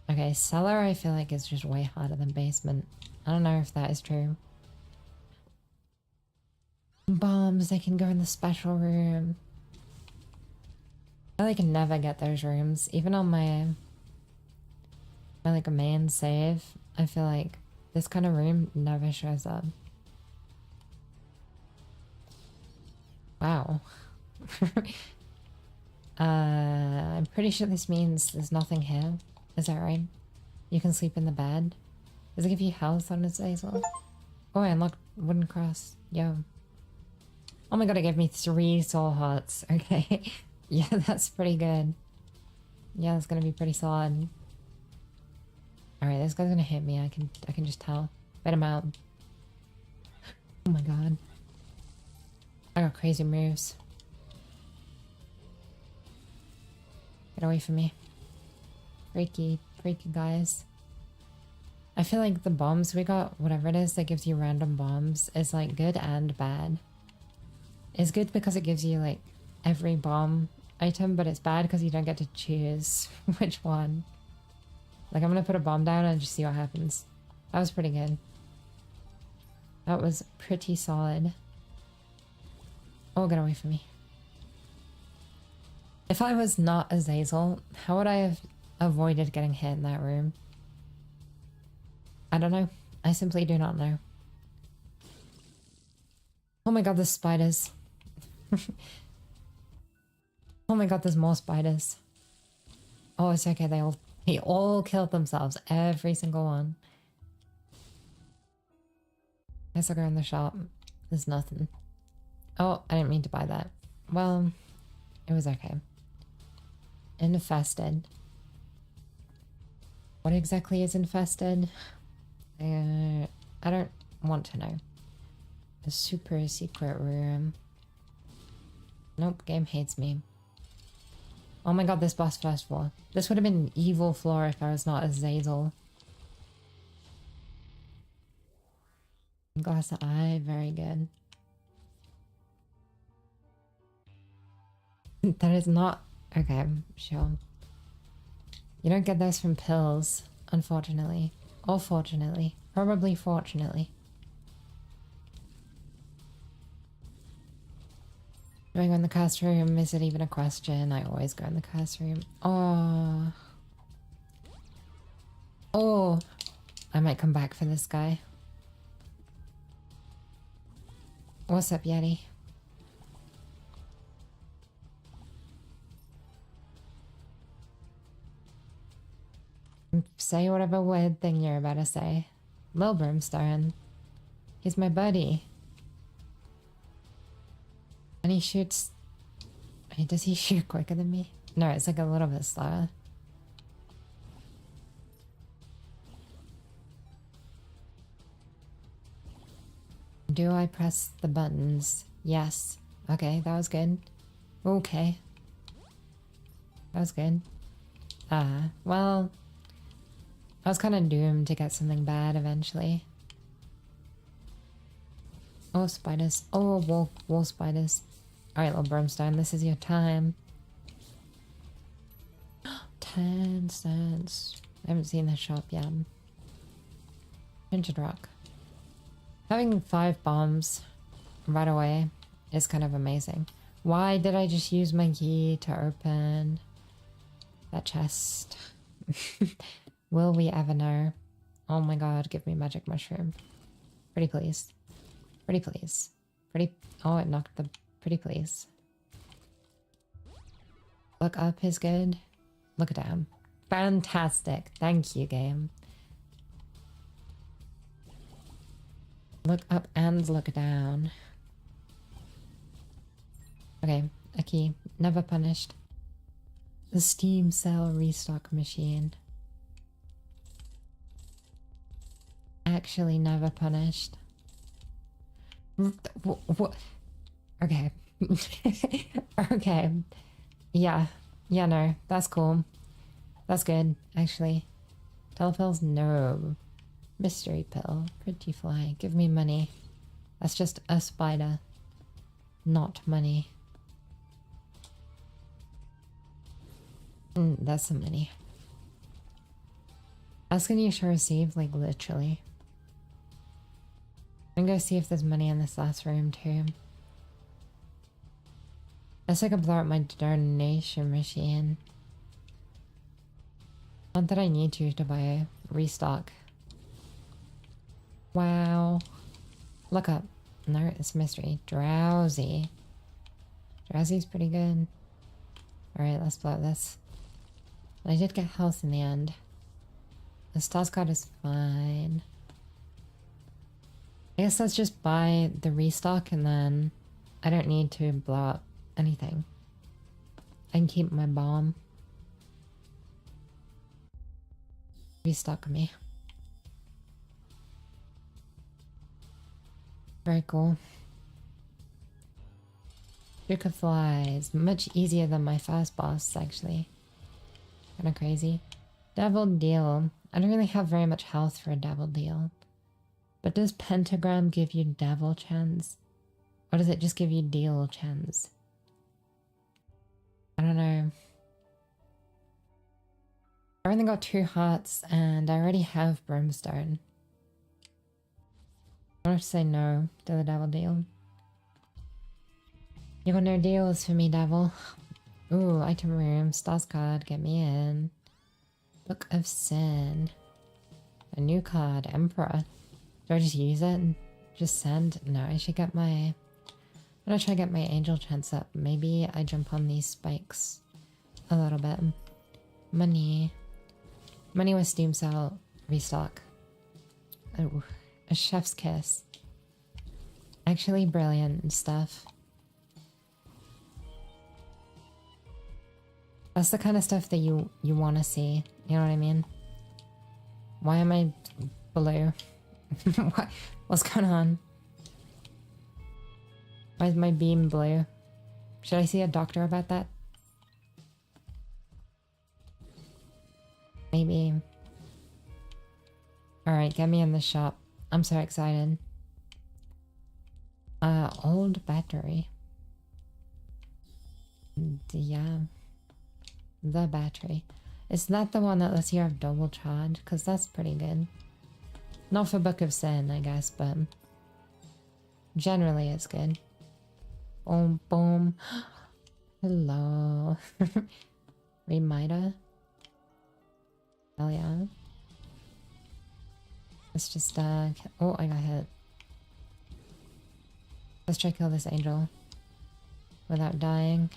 Okay, cellar I feel like is just way harder than basement. I don't know if that is true. Bombs, they can go in the special room. I like never get those rooms. Even on my like a main save, I feel like this kind of room never shows up. Wow. I'm pretty sure this means there's nothing here. Is that right? You can sleep in the bed. Does it give you health on its Azazel? Oh, I unlocked wooden cross. Yo. Oh my god, it gave me 3 soul hearts. Okay. Yeah, that's pretty good. Yeah, that's gonna be pretty solid. Alright, this guy's gonna hit me. I can just tell. Bet him out. Oh my god. I got crazy moves. Get away from me. Freaky guys. I feel like the bombs we got, whatever it is that gives you random bombs, is like good and bad. It's good because it gives you like every bomb item, but it's bad because you don't get to choose which one. Like I'm gonna put a bomb down and just see what happens. That was pretty good. That was pretty solid. Oh, get away from me. If I was not Azazel, how would I have avoided getting hit in that room? I don't know. I simply do not know. Oh my god, there's spiders. Oh my god, there's more spiders. Oh, it's okay. They all killed themselves. Every single one. Guess I'll go in the shop. There's nothing. Oh, I didn't mean to buy that. Well, it was okay. Infested. What exactly is infested? I don't want to know. A super secret room. Nope, game hates me. Oh my god, this boss first floor. This would have been an evil floor if I was not Azazel. Glass eye, very good. That is not... Okay, sure. You don't get those from pills, unfortunately. Or fortunately. Probably fortunately. Do I go in the cast room? Is it even a question? I always go in the cast room. Oh. Oh. I might come back for this guy. What's up, Yeti? Say whatever weird thing you're about to say. Lil Brimstone. He's my buddy. And he shoots... Wait, does he shoot quicker than me? No, it's like a little bit slower. Do I press the buttons? Yes. Okay, that was good. Okay. That was good. Well, I was kind of doomed to get something bad eventually. Oh, spiders. Oh, wall spiders. Alright, little brimstone, this is your time. 10 cents. I haven't seen the shop yet. Tinted rock. Having 5 bombs right away is kind of amazing. Why did I just use my key to open that chest? Will we ever know? Oh my god, give me magic mushroom. Pretty please. Pretty please. Pretty... Oh, it knocked the... Pretty please. Look up is good. Look down. Fantastic. Thank you, game. Look up and look down. Okay, a key. Never punished. The Steam Cell restock machine. Actually never punished. What? Okay. Okay. Yeah. Yeah, no. That's cool. That's good, actually. Telepills? No. Mystery pill. Pretty fly. Give me money. That's just a spider. Not money. That's some money. Asking you to receive, like, literally. I'm gonna see if there's money in this last room, too. I guess I could blow up my donation machine. Not that I need to buy a restock. Wow. Look up. No, it's a mystery. Drowsy. Drowsy's pretty good. Alright, let's blow up this. I did get health in the end. The Stars card is fine. I guess let's just buy the restock and then I don't need to blow up anything. I can keep my bomb. Restock me. Very cool. Duke of Flies. Much easier than my first boss, actually. Kinda crazy. Devil Deal. I don't really have very much health for a Devil Deal. But does Pentagram give you Devil chance? Or does it just give you Deal chance? I don't know. I only got 2 hearts and I already have Brimstone. I want to say no to the Devil Deal. You got no deals for me, Devil. Ooh, item room, Stars card, get me in. Book of Sin. A new card, Emperor. Do I just use it and just send? No, I should get my... I'm gonna try to get my angel chance up. Maybe I jump on these spikes a little bit. Money. Money with Steam Cell restock. Oh, a chef's kiss. Actually brilliant and stuff. That's the kind of stuff that you want to see. You know what I mean? Why am I blue? What's going on? Why is my beam blue? Should I see a doctor about that? Maybe. Alright, get me in the shop. I'm so excited. Old battery. Yeah. The battery. Is that the one that lets you have double charge? Because that's pretty good. Not for Book of Sin, I guess, but generally it's good. Boom, boom. Hello. Remida. Hell yeah. Let's just, oh, I got hit. Let's try to kill this angel without dying.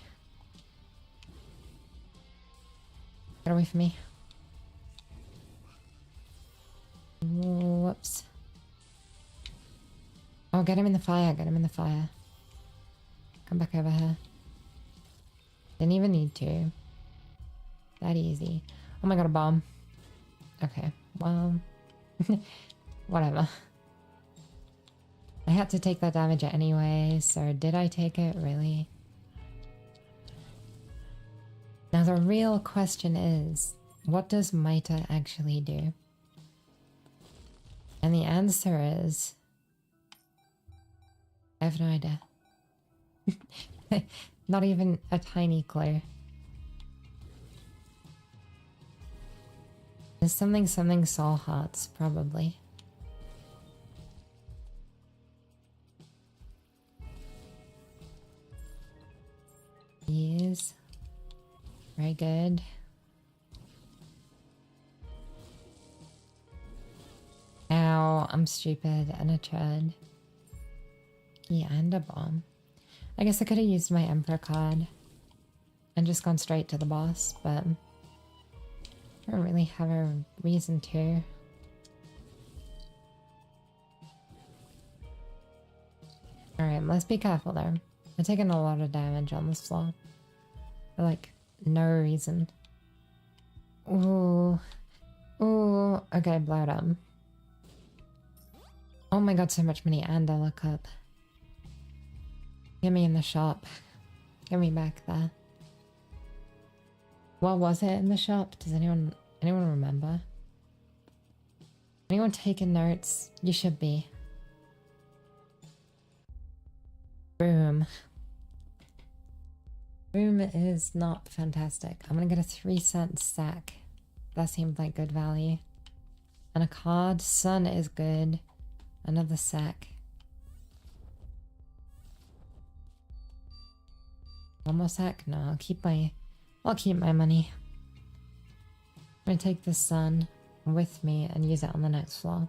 Get away from me. Whoops. Oh, get him in the fire. Get him in the fire. Come back over here. Didn't even need to. That easy. Oh my god, a bomb. Okay, well... whatever. I had to take that damage anyway, so did I take it, really? Now the real question is, what does Maita actually do? And the answer is... I have no idea. Not even a tiny clue. There's something soul hearts, probably. Yes. Very good. Ow, I'm stupid and a turd. Yeah, and a bomb. I guess I could have used my Emperor card and just gone straight to the boss, but I don't really have a reason to. Alright, let's be careful there. I'm taking a lot of damage on this floor. For like, no reason. Ooh. Ooh. Okay, blow it up. Oh my god, so much money, and I look up. Get me in the shop. Get me back there. What was it in the shop? Does anyone remember? Anyone taking notes? You should be. Boom. Boom is not fantastic. I'm gonna get a 3-cent sack. That seemed like good value. And a card. Sun is good. Another sack. One more sack? No, I'll keep my money. I'm gonna take the sun with me and use it on the next floor.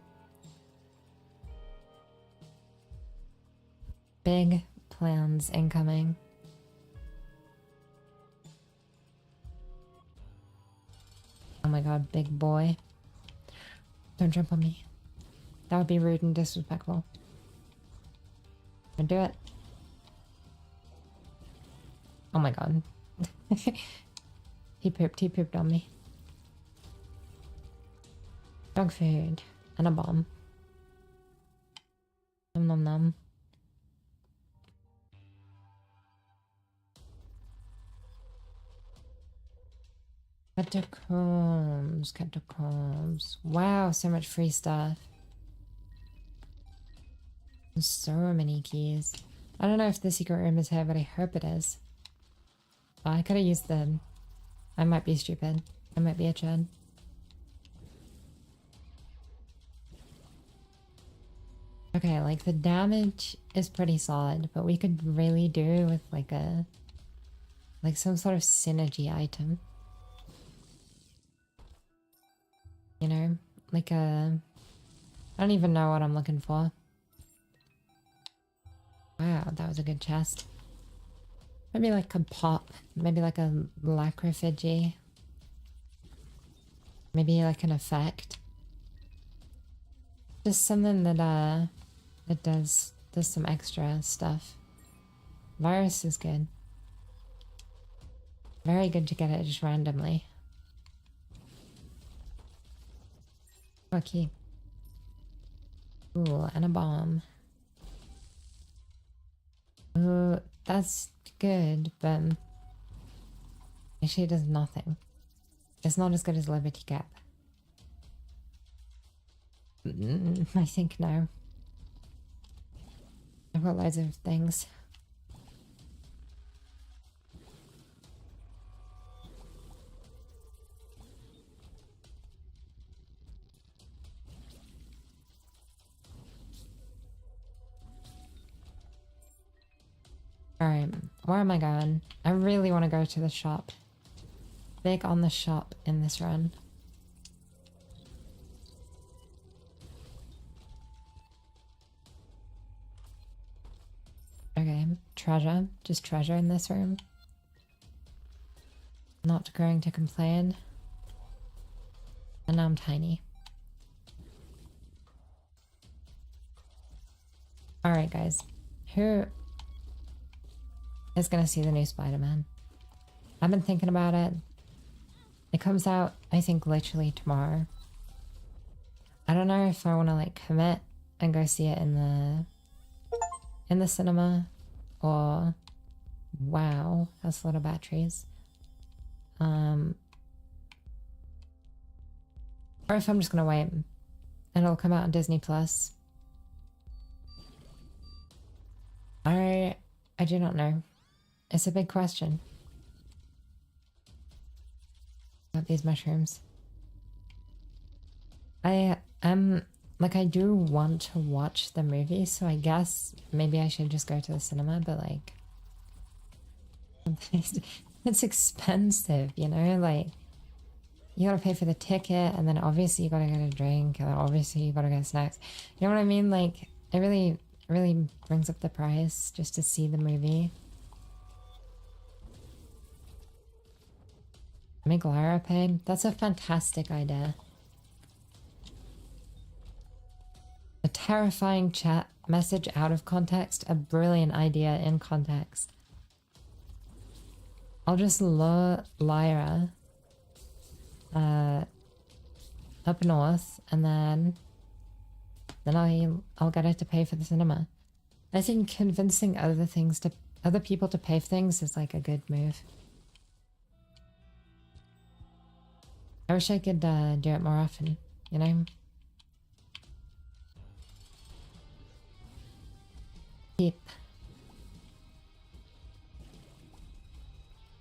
Big plans incoming. Oh my god, big boy. Don't jump on me. That would be rude and disrespectful. I'm gonna do it. Oh my god. He pooped on me. Dog food. And a bomb. Nom nom nom. Catacombs. Wow, so much free stuff. So many keys. I don't know if the secret room is here, but I hope it is. Oh, I could have used them. I might be stupid. I might be a chud. Okay, like the damage is pretty solid, but we could really do with like some sort of synergy item. You know, like I don't even know what I'm looking for. Wow, that was a good chest. Maybe like a pop. Maybe like a lacrophagy. Maybe like an effect. Just something that does some extra stuff. Virus is good. Very good to get it just randomly. Okay. Ooh, and a bomb. Ooh, that's good, but actually it does nothing. It's not as good as Liberty Cap. I think no. I've got loads of things. Alright, where am I going? I really want to go to the shop. Big on the shop in this run. Okay, treasure. Just treasure in this room. Not going to complain. And now I'm tiny. Alright guys, who is gonna see the new Spider-Man? I've been thinking about it. It comes out, I think, literally tomorrow. I don't know if I want to like commit and go see it in in the cinema, or wow, that's a lot of batteries. Or if I'm just gonna wait and it'll come out on Disney Plus. I do not know. It's a big question about these mushrooms. I do want to watch the movie, so I guess maybe I should just go to the cinema, but like it's expensive, you know, like you gotta pay for the ticket, and then obviously you gotta get a drink, and then obviously you gotta get snacks. You know what I mean? Like it really brings up the price just to see the movie. Make Lara pay? That's a fantastic idea. A terrifying chat message out of context, a brilliant idea in context. I'll just lure Lyra up north, and then I'll get her to pay for the cinema. I think convincing other people to pay for things is like a good move. I wish I could do it more often, you know? Yep.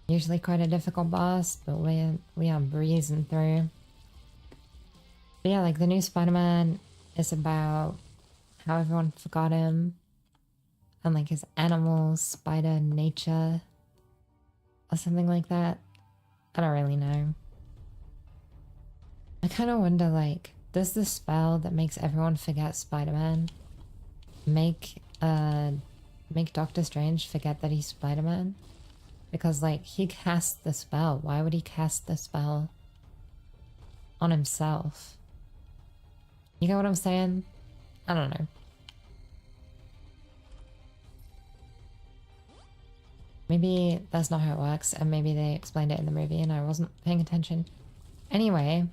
Usually quite a difficult boss, but we are breezing through. But yeah, like the new Spider-Man is about how everyone forgot him, and like his animal spider nature or something like that. I don't really know. I kind of wonder, like, does the spell that makes everyone forget Spider-Man make Doctor Strange forget that he's Spider-Man? Because like he cast the spell. Why would he cast the spell on himself? You get what I'm saying? I don't know. Maybe that's not how it works, and maybe they explained it in the movie and I wasn't paying attention. Anyway,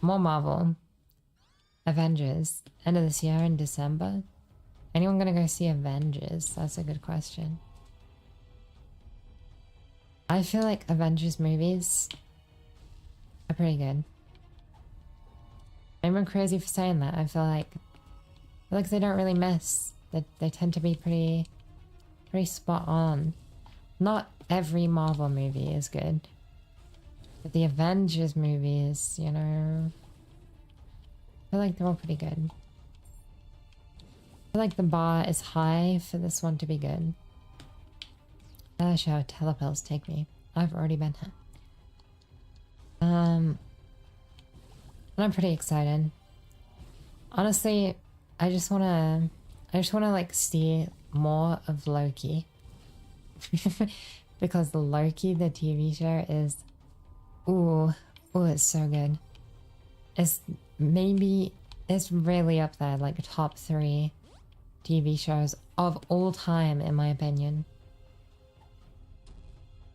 more Marvel. Avengers. End of this year in December. Anyone gonna go see Avengers? That's a good question. I feel like Avengers movies are pretty good. Maybe I'm crazy for saying that. I feel like they don't really miss. They tend to be pretty spot on. Not every Marvel movie is good, but the Avengers movies, you know, I feel like they're all pretty good. I feel like the bar is high for this one to be good. Shall telepels take me? I've already been here. And I'm pretty excited. Honestly, I just wanna like see more of Loki. Because Loki, the TV show, is it's so good. It's really up there, like top 3 TV shows of all time, in my opinion.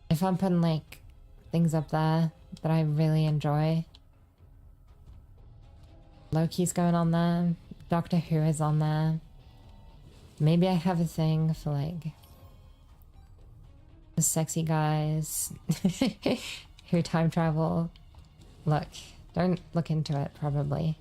If I'm putting like things up there that I really enjoy, Loki's going on there, Doctor Who is on there. Maybe I have a thing for like the sexy guys who time travel. Look, don't look into it, probably.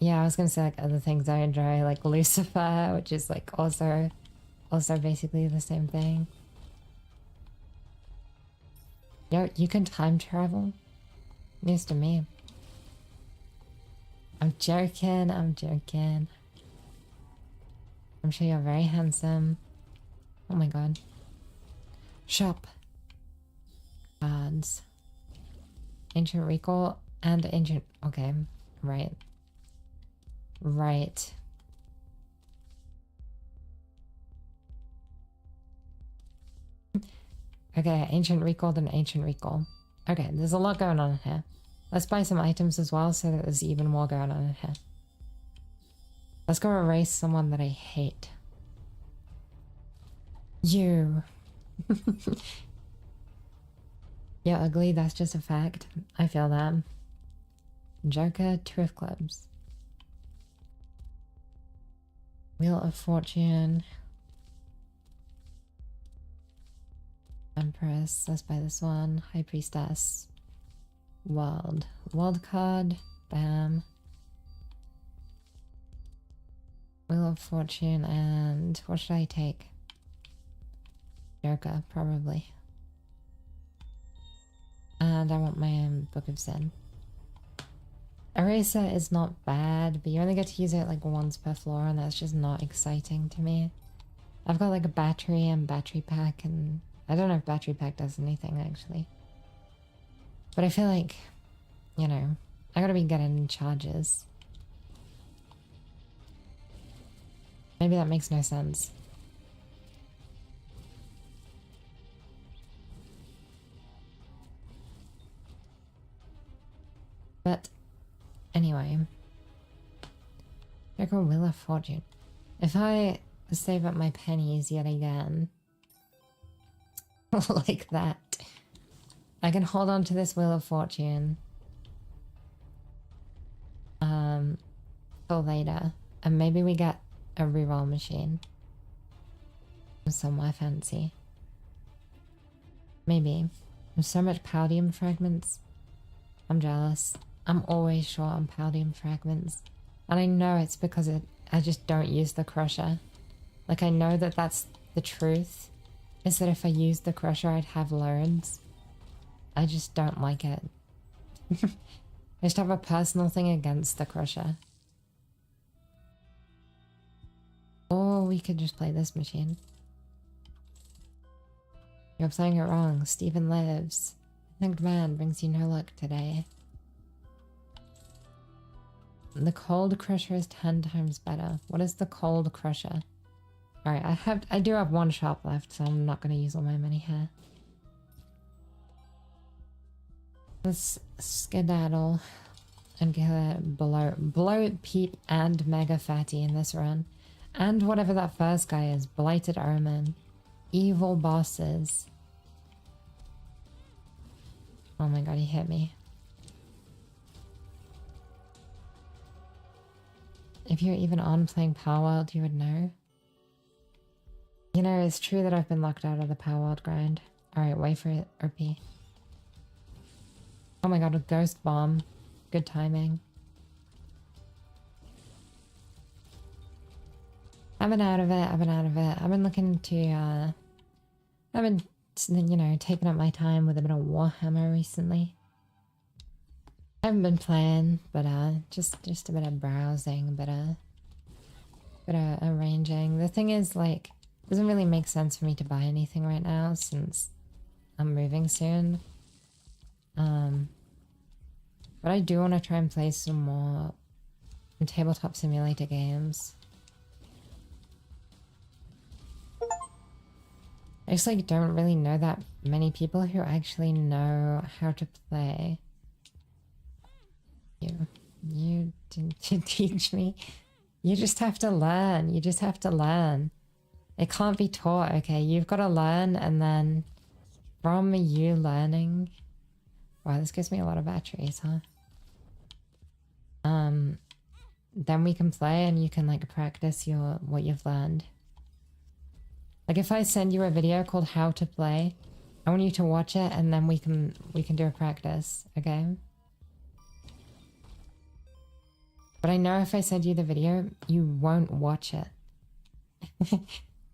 Yeah, I was gonna say like other things I enjoy, like Lucifer, which is like also basically the same thing. Yo, you can time travel? News to me. I'm joking, I'm joking. I'm sure you're very handsome. Oh my god. Shop. Cards. Ancient Recall and Ancient... Okay, right. Right. Okay, Ancient Recall and Ancient Recall. Okay, there's a lot going on here. Let's buy some items as well so that there's even more going on in here. Let's go erase someone that I hate. You. You're ugly, that's just a fact. I feel that. Joker, 2 of clubs. Wheel of Fortune. Empress, let's buy this one. High Priestess. World. World card. Bam. Wheel of Fortune and what should I take? Joker, probably. And I want my Book of Sin. Eraser is not bad, but you only get to use it like once per floor and that's just not exciting to me. I've got like a battery and battery pack and I don't know if battery pack does anything actually. But I feel like, you know, I gotta be getting charges. Maybe that makes no sense. But anyway, Joker, Wheel of Fortune. If I save up my pennies yet again, like that, I can hold on to this Wheel of Fortune till later, and maybe we get a reroll machine somewhere fancy. Maybe. There's so much Paldium fragments. I'm jealous. I'm always short on Paldium fragments. And I know it's because I just don't use the crusher. Like, I know that that's the truth. Is that if I used the crusher, I'd have loads. I just don't like it. I just have a personal thing against the crusher. Or we could just play this machine. You're playing it wrong. Stephen lives. Hanged man brings you no luck today. The cold crusher is 10 times better. What is the cold crusher? Alright, I do have 1 shop left, so I'm not going to use all my money here. Let's skedaddle and get a blow peep and mega fatty in this run. And whatever that first guy is. Blighted Omen. Evil bosses. Oh my god, he hit me. If you're even on playing Power World, you would know. You know, it's true that I've been locked out of the Power World grind. Alright, wait for it, RP. Oh my god, a Ghost Bomb. Good timing. I've been out of it, I've been looking to, I've been, you know, taking up my time with a bit of Warhammer recently. I haven't been playing, but just a bit of browsing, a bit of arranging. The thing is, like, it doesn't really make sense for me to buy anything right now since I'm moving soon. But I do want to try and play some more tabletop simulator games. I just like don't really know that many people who actually know how to play. You didn't teach me. You just have to learn. You just have to learn. It can't be taught, okay? You've got to learn, and then from you learning... Wow, this gives me a lot of batteries, huh? Then we can play and you can like practice what you've learned. Like if I send you a video called How to Play, I want you to watch it and then we can do a practice, okay? But I know if I send you the video, you won't watch it.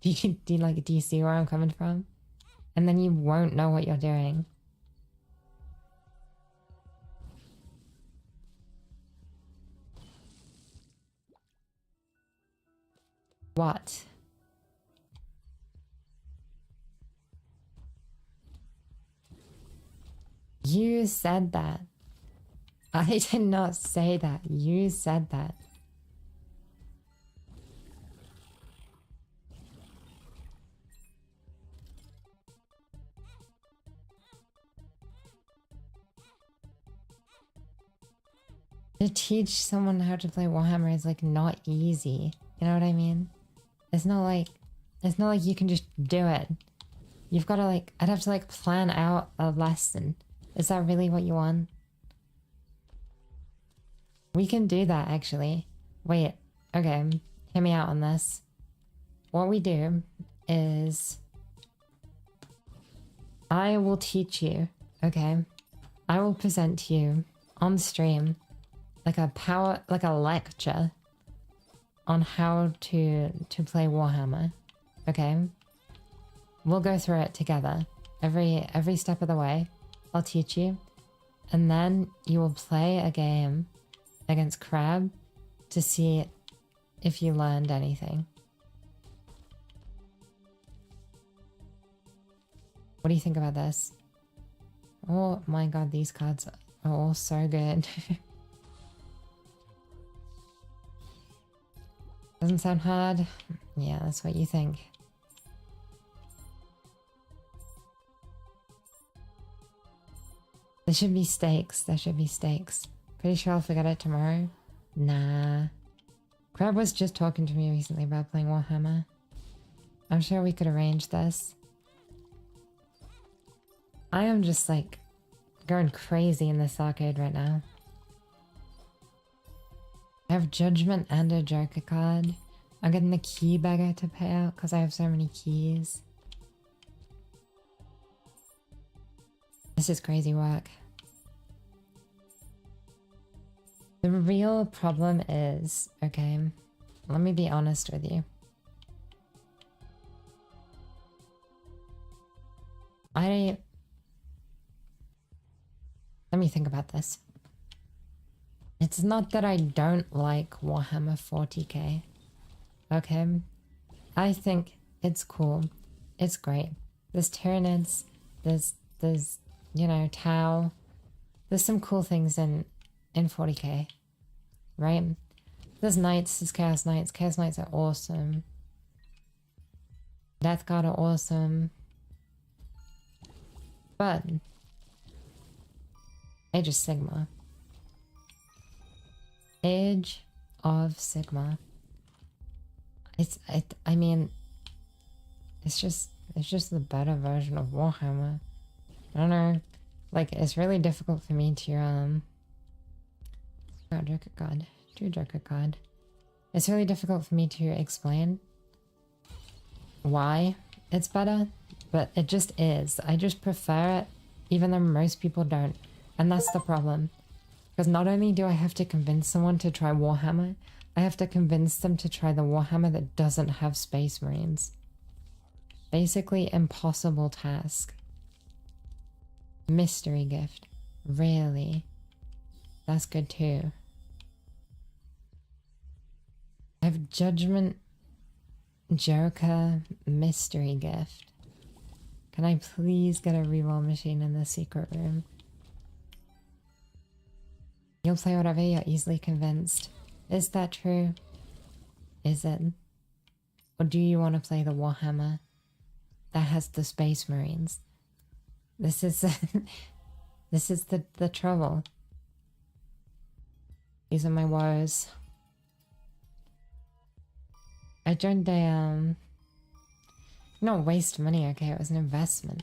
Do you see where I'm coming from? And then you won't know what you're doing. What? You said that. I did not say that. You said that. To teach someone how to play Warhammer is like not easy. You know what I mean? It's not like you can just do it. You've got to like, I'd have to like plan out a lesson. Is that really what you want? We can do that, actually. Wait, okay, hear me out on this. What we do is... I will teach you, okay? I will present to you on stream like a lecture on how to play Warhammer, okay? We'll go through it together. Every step of the way, I'll teach you. And then you will play a game against Crab to see if you learned anything. What do you think about this? Oh my god, these cards are all so good. Doesn't sound hard? Yeah, that's what you think. There should be stakes. There should be stakes. Pretty sure I'll forget it tomorrow. Nah. Crab was just talking to me recently about playing Warhammer. I'm sure we could arrange this. I am just like going crazy in this arcade right now. I have Judgment and a Joker card. I'm getting the key beggar to pay out because I have so many keys. This is crazy work. The real problem is, okay, let me be honest with you. Let me think about this. It's not that I don't like Warhammer 40k. Okay? I think it's cool. It's great. There's Tyranids, there's you know, Tau. There's some cool things in 40k. Right? There's Knights, there's Chaos Knights. Chaos Knights are awesome. Death Guard are awesome. But Age of Sigma. Age of Sigma. I mean, it's just the better version of Warhammer. I don't know. Like, it's really difficult for me to Joker card. Do Joker card. It's really difficult for me to explain why it's better, but it just is. I just prefer it, even though most people don't. And that's the problem. Because not only do I have to convince someone to try Warhammer, I have to convince them to try the Warhammer that doesn't have Space Marines. Basically, impossible task. Mystery Gift. Really? That's good too. I have Judgment, Joker, Mystery Gift. Can I please get a reroll machine in the secret room? You'll play whatever you're easily convinced. Is that true? Is it? Or do you want to play the Warhammer that has the Space Marines? This is this is the trouble. These are my woes. I joined a not waste money, okay, it was an investment.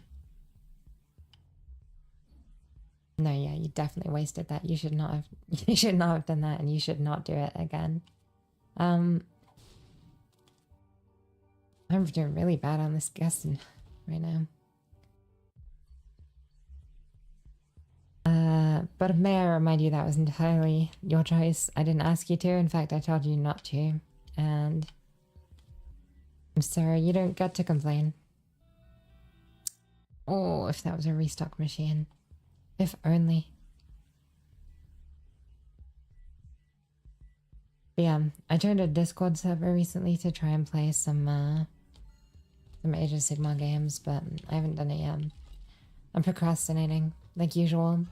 No, yeah, you definitely wasted that. You should not have done that, and you should not do it again. I'm doing really bad on this guessing right now. But may I remind you that was entirely your choice. I didn't ask you to. In fact, I told you not to. And I'm sorry, you don't get to complain. Oh, if that was a restock machine. If only. But yeah, I joined a Discord server recently to try and play some Age of Sigmar games, but I haven't done it yet. I'm procrastinating, like usual.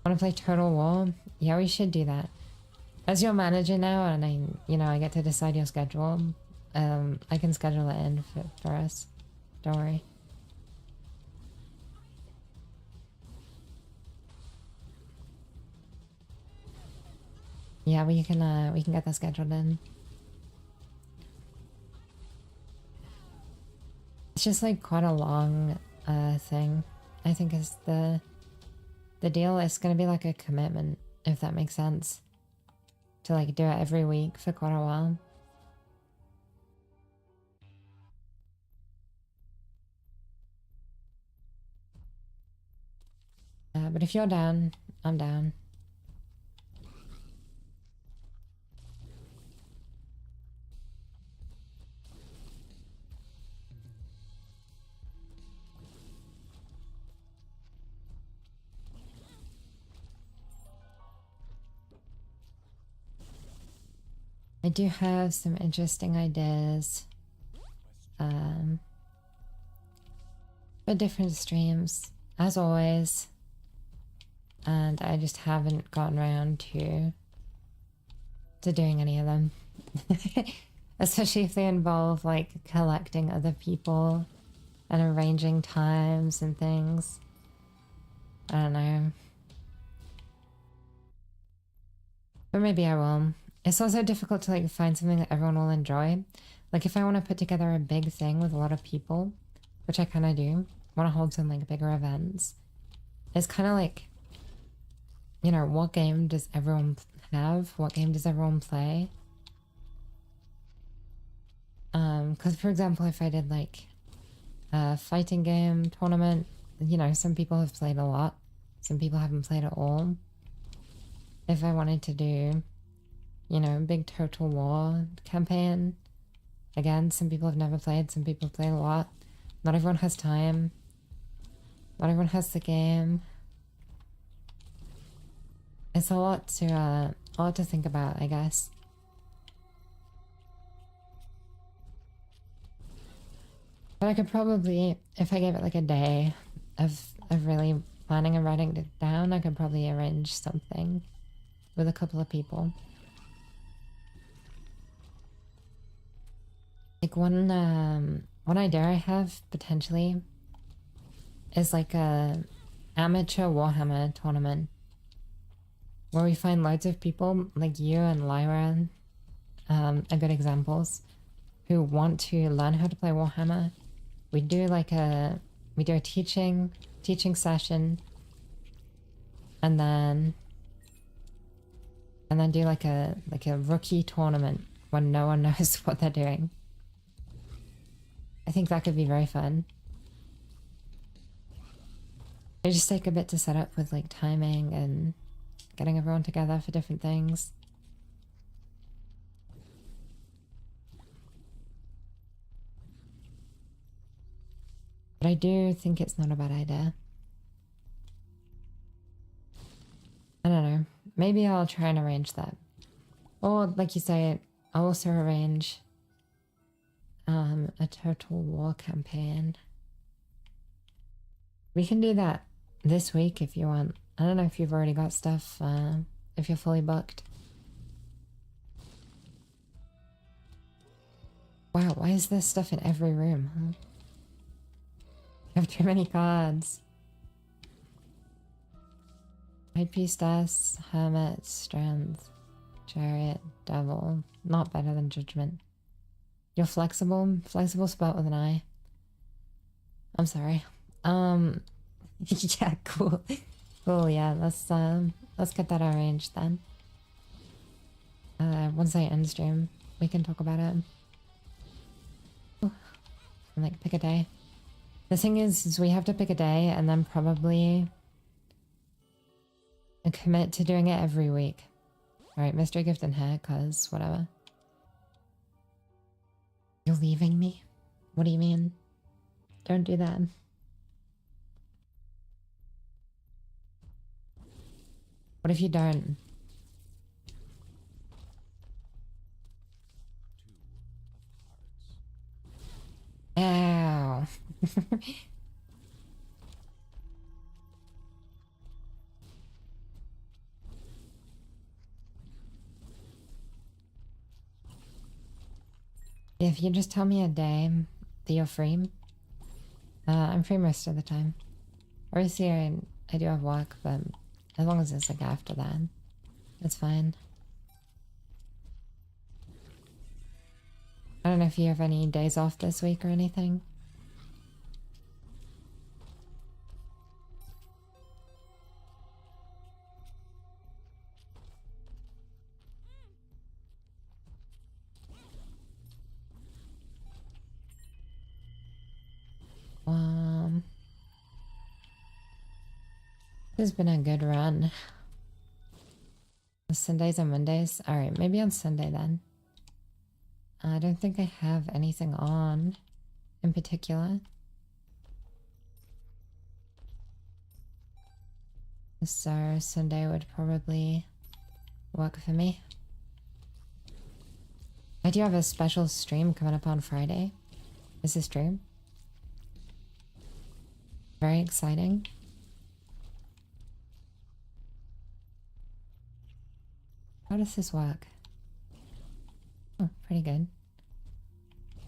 Want to play Total War? Yeah, we should do that. As your manager now, and I get to decide your schedule, I can schedule it in for us. Don't worry. Yeah, we can get that scheduled in. It's just like quite a long thing. I think is the deal. It's gonna be like a commitment. if that makes sense. To like do it every week for quite a while. But if you're down, I'm down. I do have some interesting ideas for different streams, as always, and I just haven't gotten around to doing any of them. Especially if they involve like collecting other people and arranging times and things. I don't know. But maybe I will. It's also difficult to like find something that everyone will enjoy. Like if I want to put together a big thing with a lot of people, which I kind of do, want to hold some like bigger events, it's kind of like, you know, what game does everyone have? What game does everyone play? Because for example, if I did like a fighting game tournament, you know, some people have played a lot, some people haven't played at all. If I wanted to do, you know, a big Total War campaign, again, some people have never played, some people have played a lot. Not everyone has time. Not everyone has the game. It's a lot to think about, I guess. But I could probably, if I gave it like a day of really planning and writing it down, I could probably arrange something with a couple of people. Like one idea I have potentially is like a amateur Warhammer tournament where we find loads of people like you and Lyra are good examples who want to learn how to play Warhammer. We do a teaching session and then do like a rookie tournament when no one knows what they're doing. I think that could be very fun. It just take a bit to set up with like timing and getting everyone together for different things. But I do think it's not a bad idea. I don't know. Maybe I'll try and arrange that. Or, like you say, I'll also arrange a Total War campaign. We can do that this week if you want. I don't know if you've already got stuff, if you're fully booked. Wow, why is there stuff in every room, huh? I have too many cards. High Priestess, Hermit, Strength, Chariot, Devil. Not better than Judgment. You're flexible? Flexible spelled with an I. I'm sorry. Yeah, cool. Cool, yeah, let's get that arranged then. Once I end stream, we can talk about it. And like pick a day. The thing is we have to pick a day and then probably commit to doing it every week. Alright, Mystery Gift and Hair, cause whatever. You're leaving me? What do you mean? Don't do that. What if you don't? Ow. If you just tell me a day that you're free, I'm free most of the time. Obviously, I do have work, but as long as it's like after that, it's fine. I don't know if you have any days off this week or anything. This has been a good run. Sundays and Mondays. Alright, maybe on Sunday then. I don't think I have anything on in particular. So Sunday would probably work for me. I do have a special stream coming up on Friday. Is this true? Very exciting. How does this work? Oh, pretty good.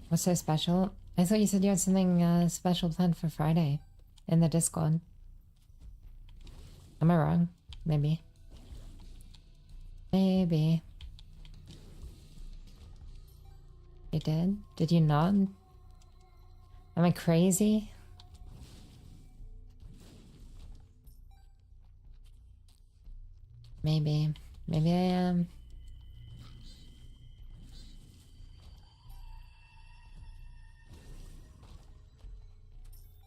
What's so special? I thought you said you had something special planned for Friday in the Discord. Am I wrong? Maybe. Maybe. You did? Did you not? Am I crazy? Maybe. Maybe I am.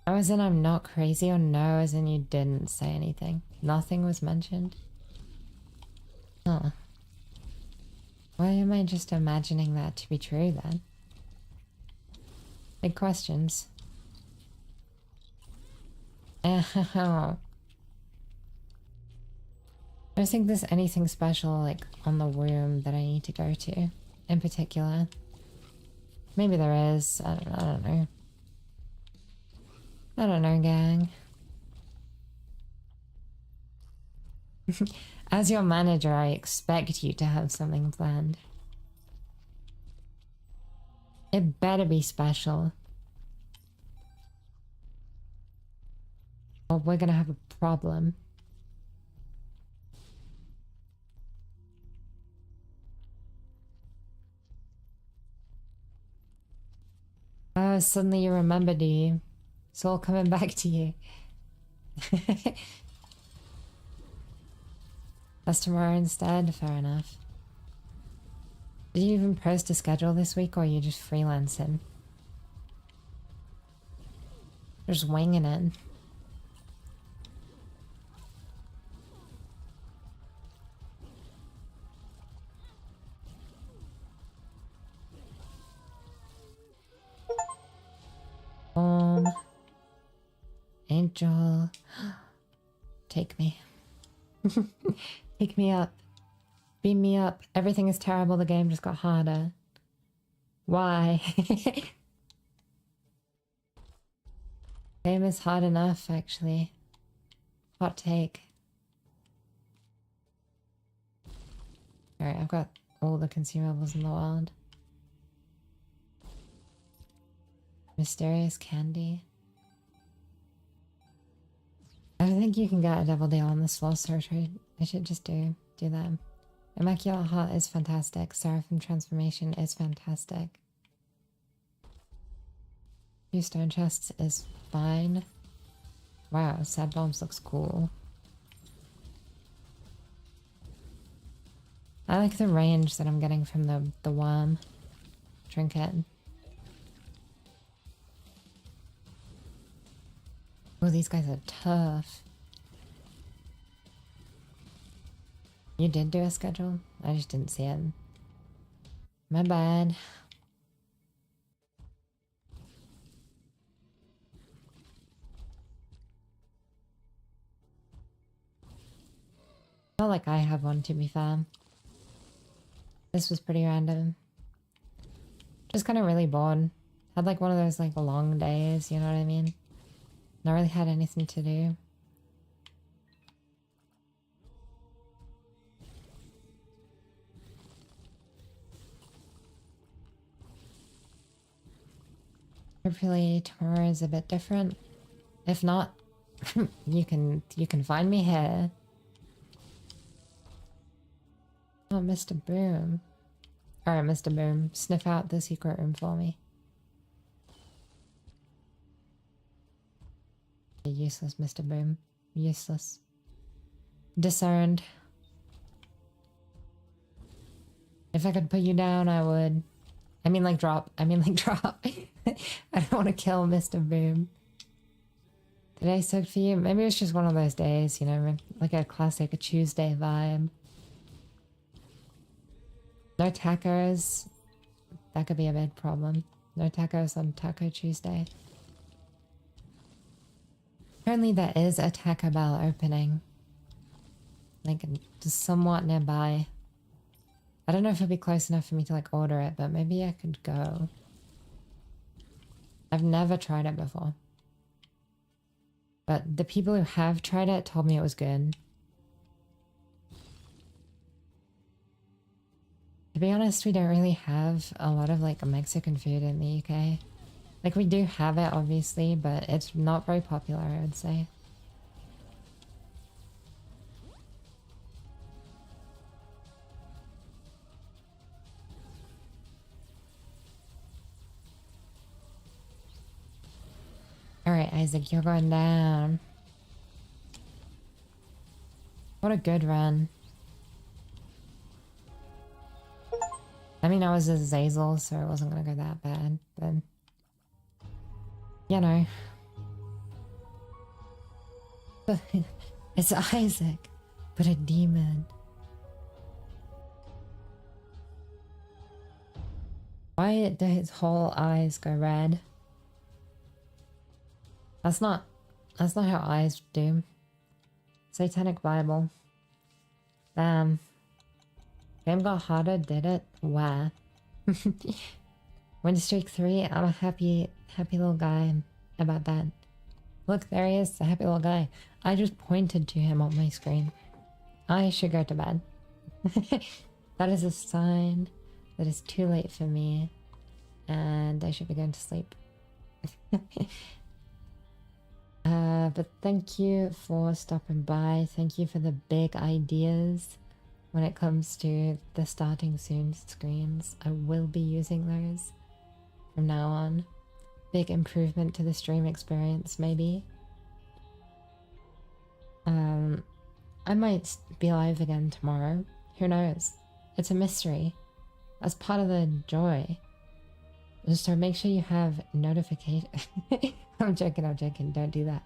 Oh, as in I'm not crazy, or no, as in you didn't say anything? Nothing was mentioned? Huh. Why am I just imagining that to be true then? Big questions. Oh. I don't think there's anything special, like, on the room that I need to go to, in particular. Maybe there is. I don't know. I don't know, gang. As your manager, I expect you to have something planned. It better be special. Or we're gonna have a problem. Oh, suddenly you remember, do you? It's all coming back to you. That's tomorrow instead? Fair enough. Did you even post a schedule this week, or are you just freelancing? Just winging it. Angel, take me. Take me up. Beam me up. Everything is terrible. The game just got harder. Why? Game is hard enough, actually. Hot take. Alright, I've got all the consumables in the world. Mysterious candy. I don't think you can get a double deal on this floor searcher. I should just do that. Immaculate Heart is fantastic. Seraphim Transformation is fantastic. Few Stone Chests is fine. Wow, Sad Bombs looks cool. I like the range that I'm getting from the worm trinket. Oh, these guys are tough. You did do a schedule? I just didn't see it. My bad. Not like I have one, to be fair. This was pretty random. Just kind of really bored. Had like one of those like long days, you know what I mean? Not really had anything to do. Hopefully tomorrow is a bit different. If not, you can find me here. Oh, Mr. Boom. Alright, Mr. Boom, sniff out the secret room for me. Useless, Mr. Boom. Useless. Discerned. If I could put you down, I would. I mean like drop. I don't want to kill Mr. Boom. Today sucked for you? Maybe it's just one of those days, you know, like a classic Tuesday vibe. No tacos. That could be a big problem. No tacos on Taco Tuesday. Apparently there is a Taco Bell opening. Like, just somewhat nearby. I don't know if it'll be close enough for me to, like, order it, but maybe I could go. I've never tried it before. But the people who have tried it told me it was good. To be honest, we don't really have a lot of, like, Mexican food in the UK. Like, we do have it, obviously, but it's not very popular, I would say. Alright, Isaac, you're going down. What a good run. I mean, I was a Zazel, so it wasn't gonna go that bad, but... You know. It's Isaac, but a demon. Why did his whole eyes go red? That's not how eyes do. Satanic Bible. Bam. Game got harder, did it? Where? Win streak 3, I'm a happy little guy about that. Look, there he is, the happy little guy. I just pointed to him on my screen. I should go to bed. That is a sign that it's too late for me. And I should be going to sleep. But thank you for stopping by. Thank you for the big ideas when it comes to the starting soon screens. I will be using those from now on. Big improvement to the stream experience, maybe. I might be live again tomorrow. Who knows? It's a mystery. That's part of the joy. So make sure you have notification. I'm joking, don't do that.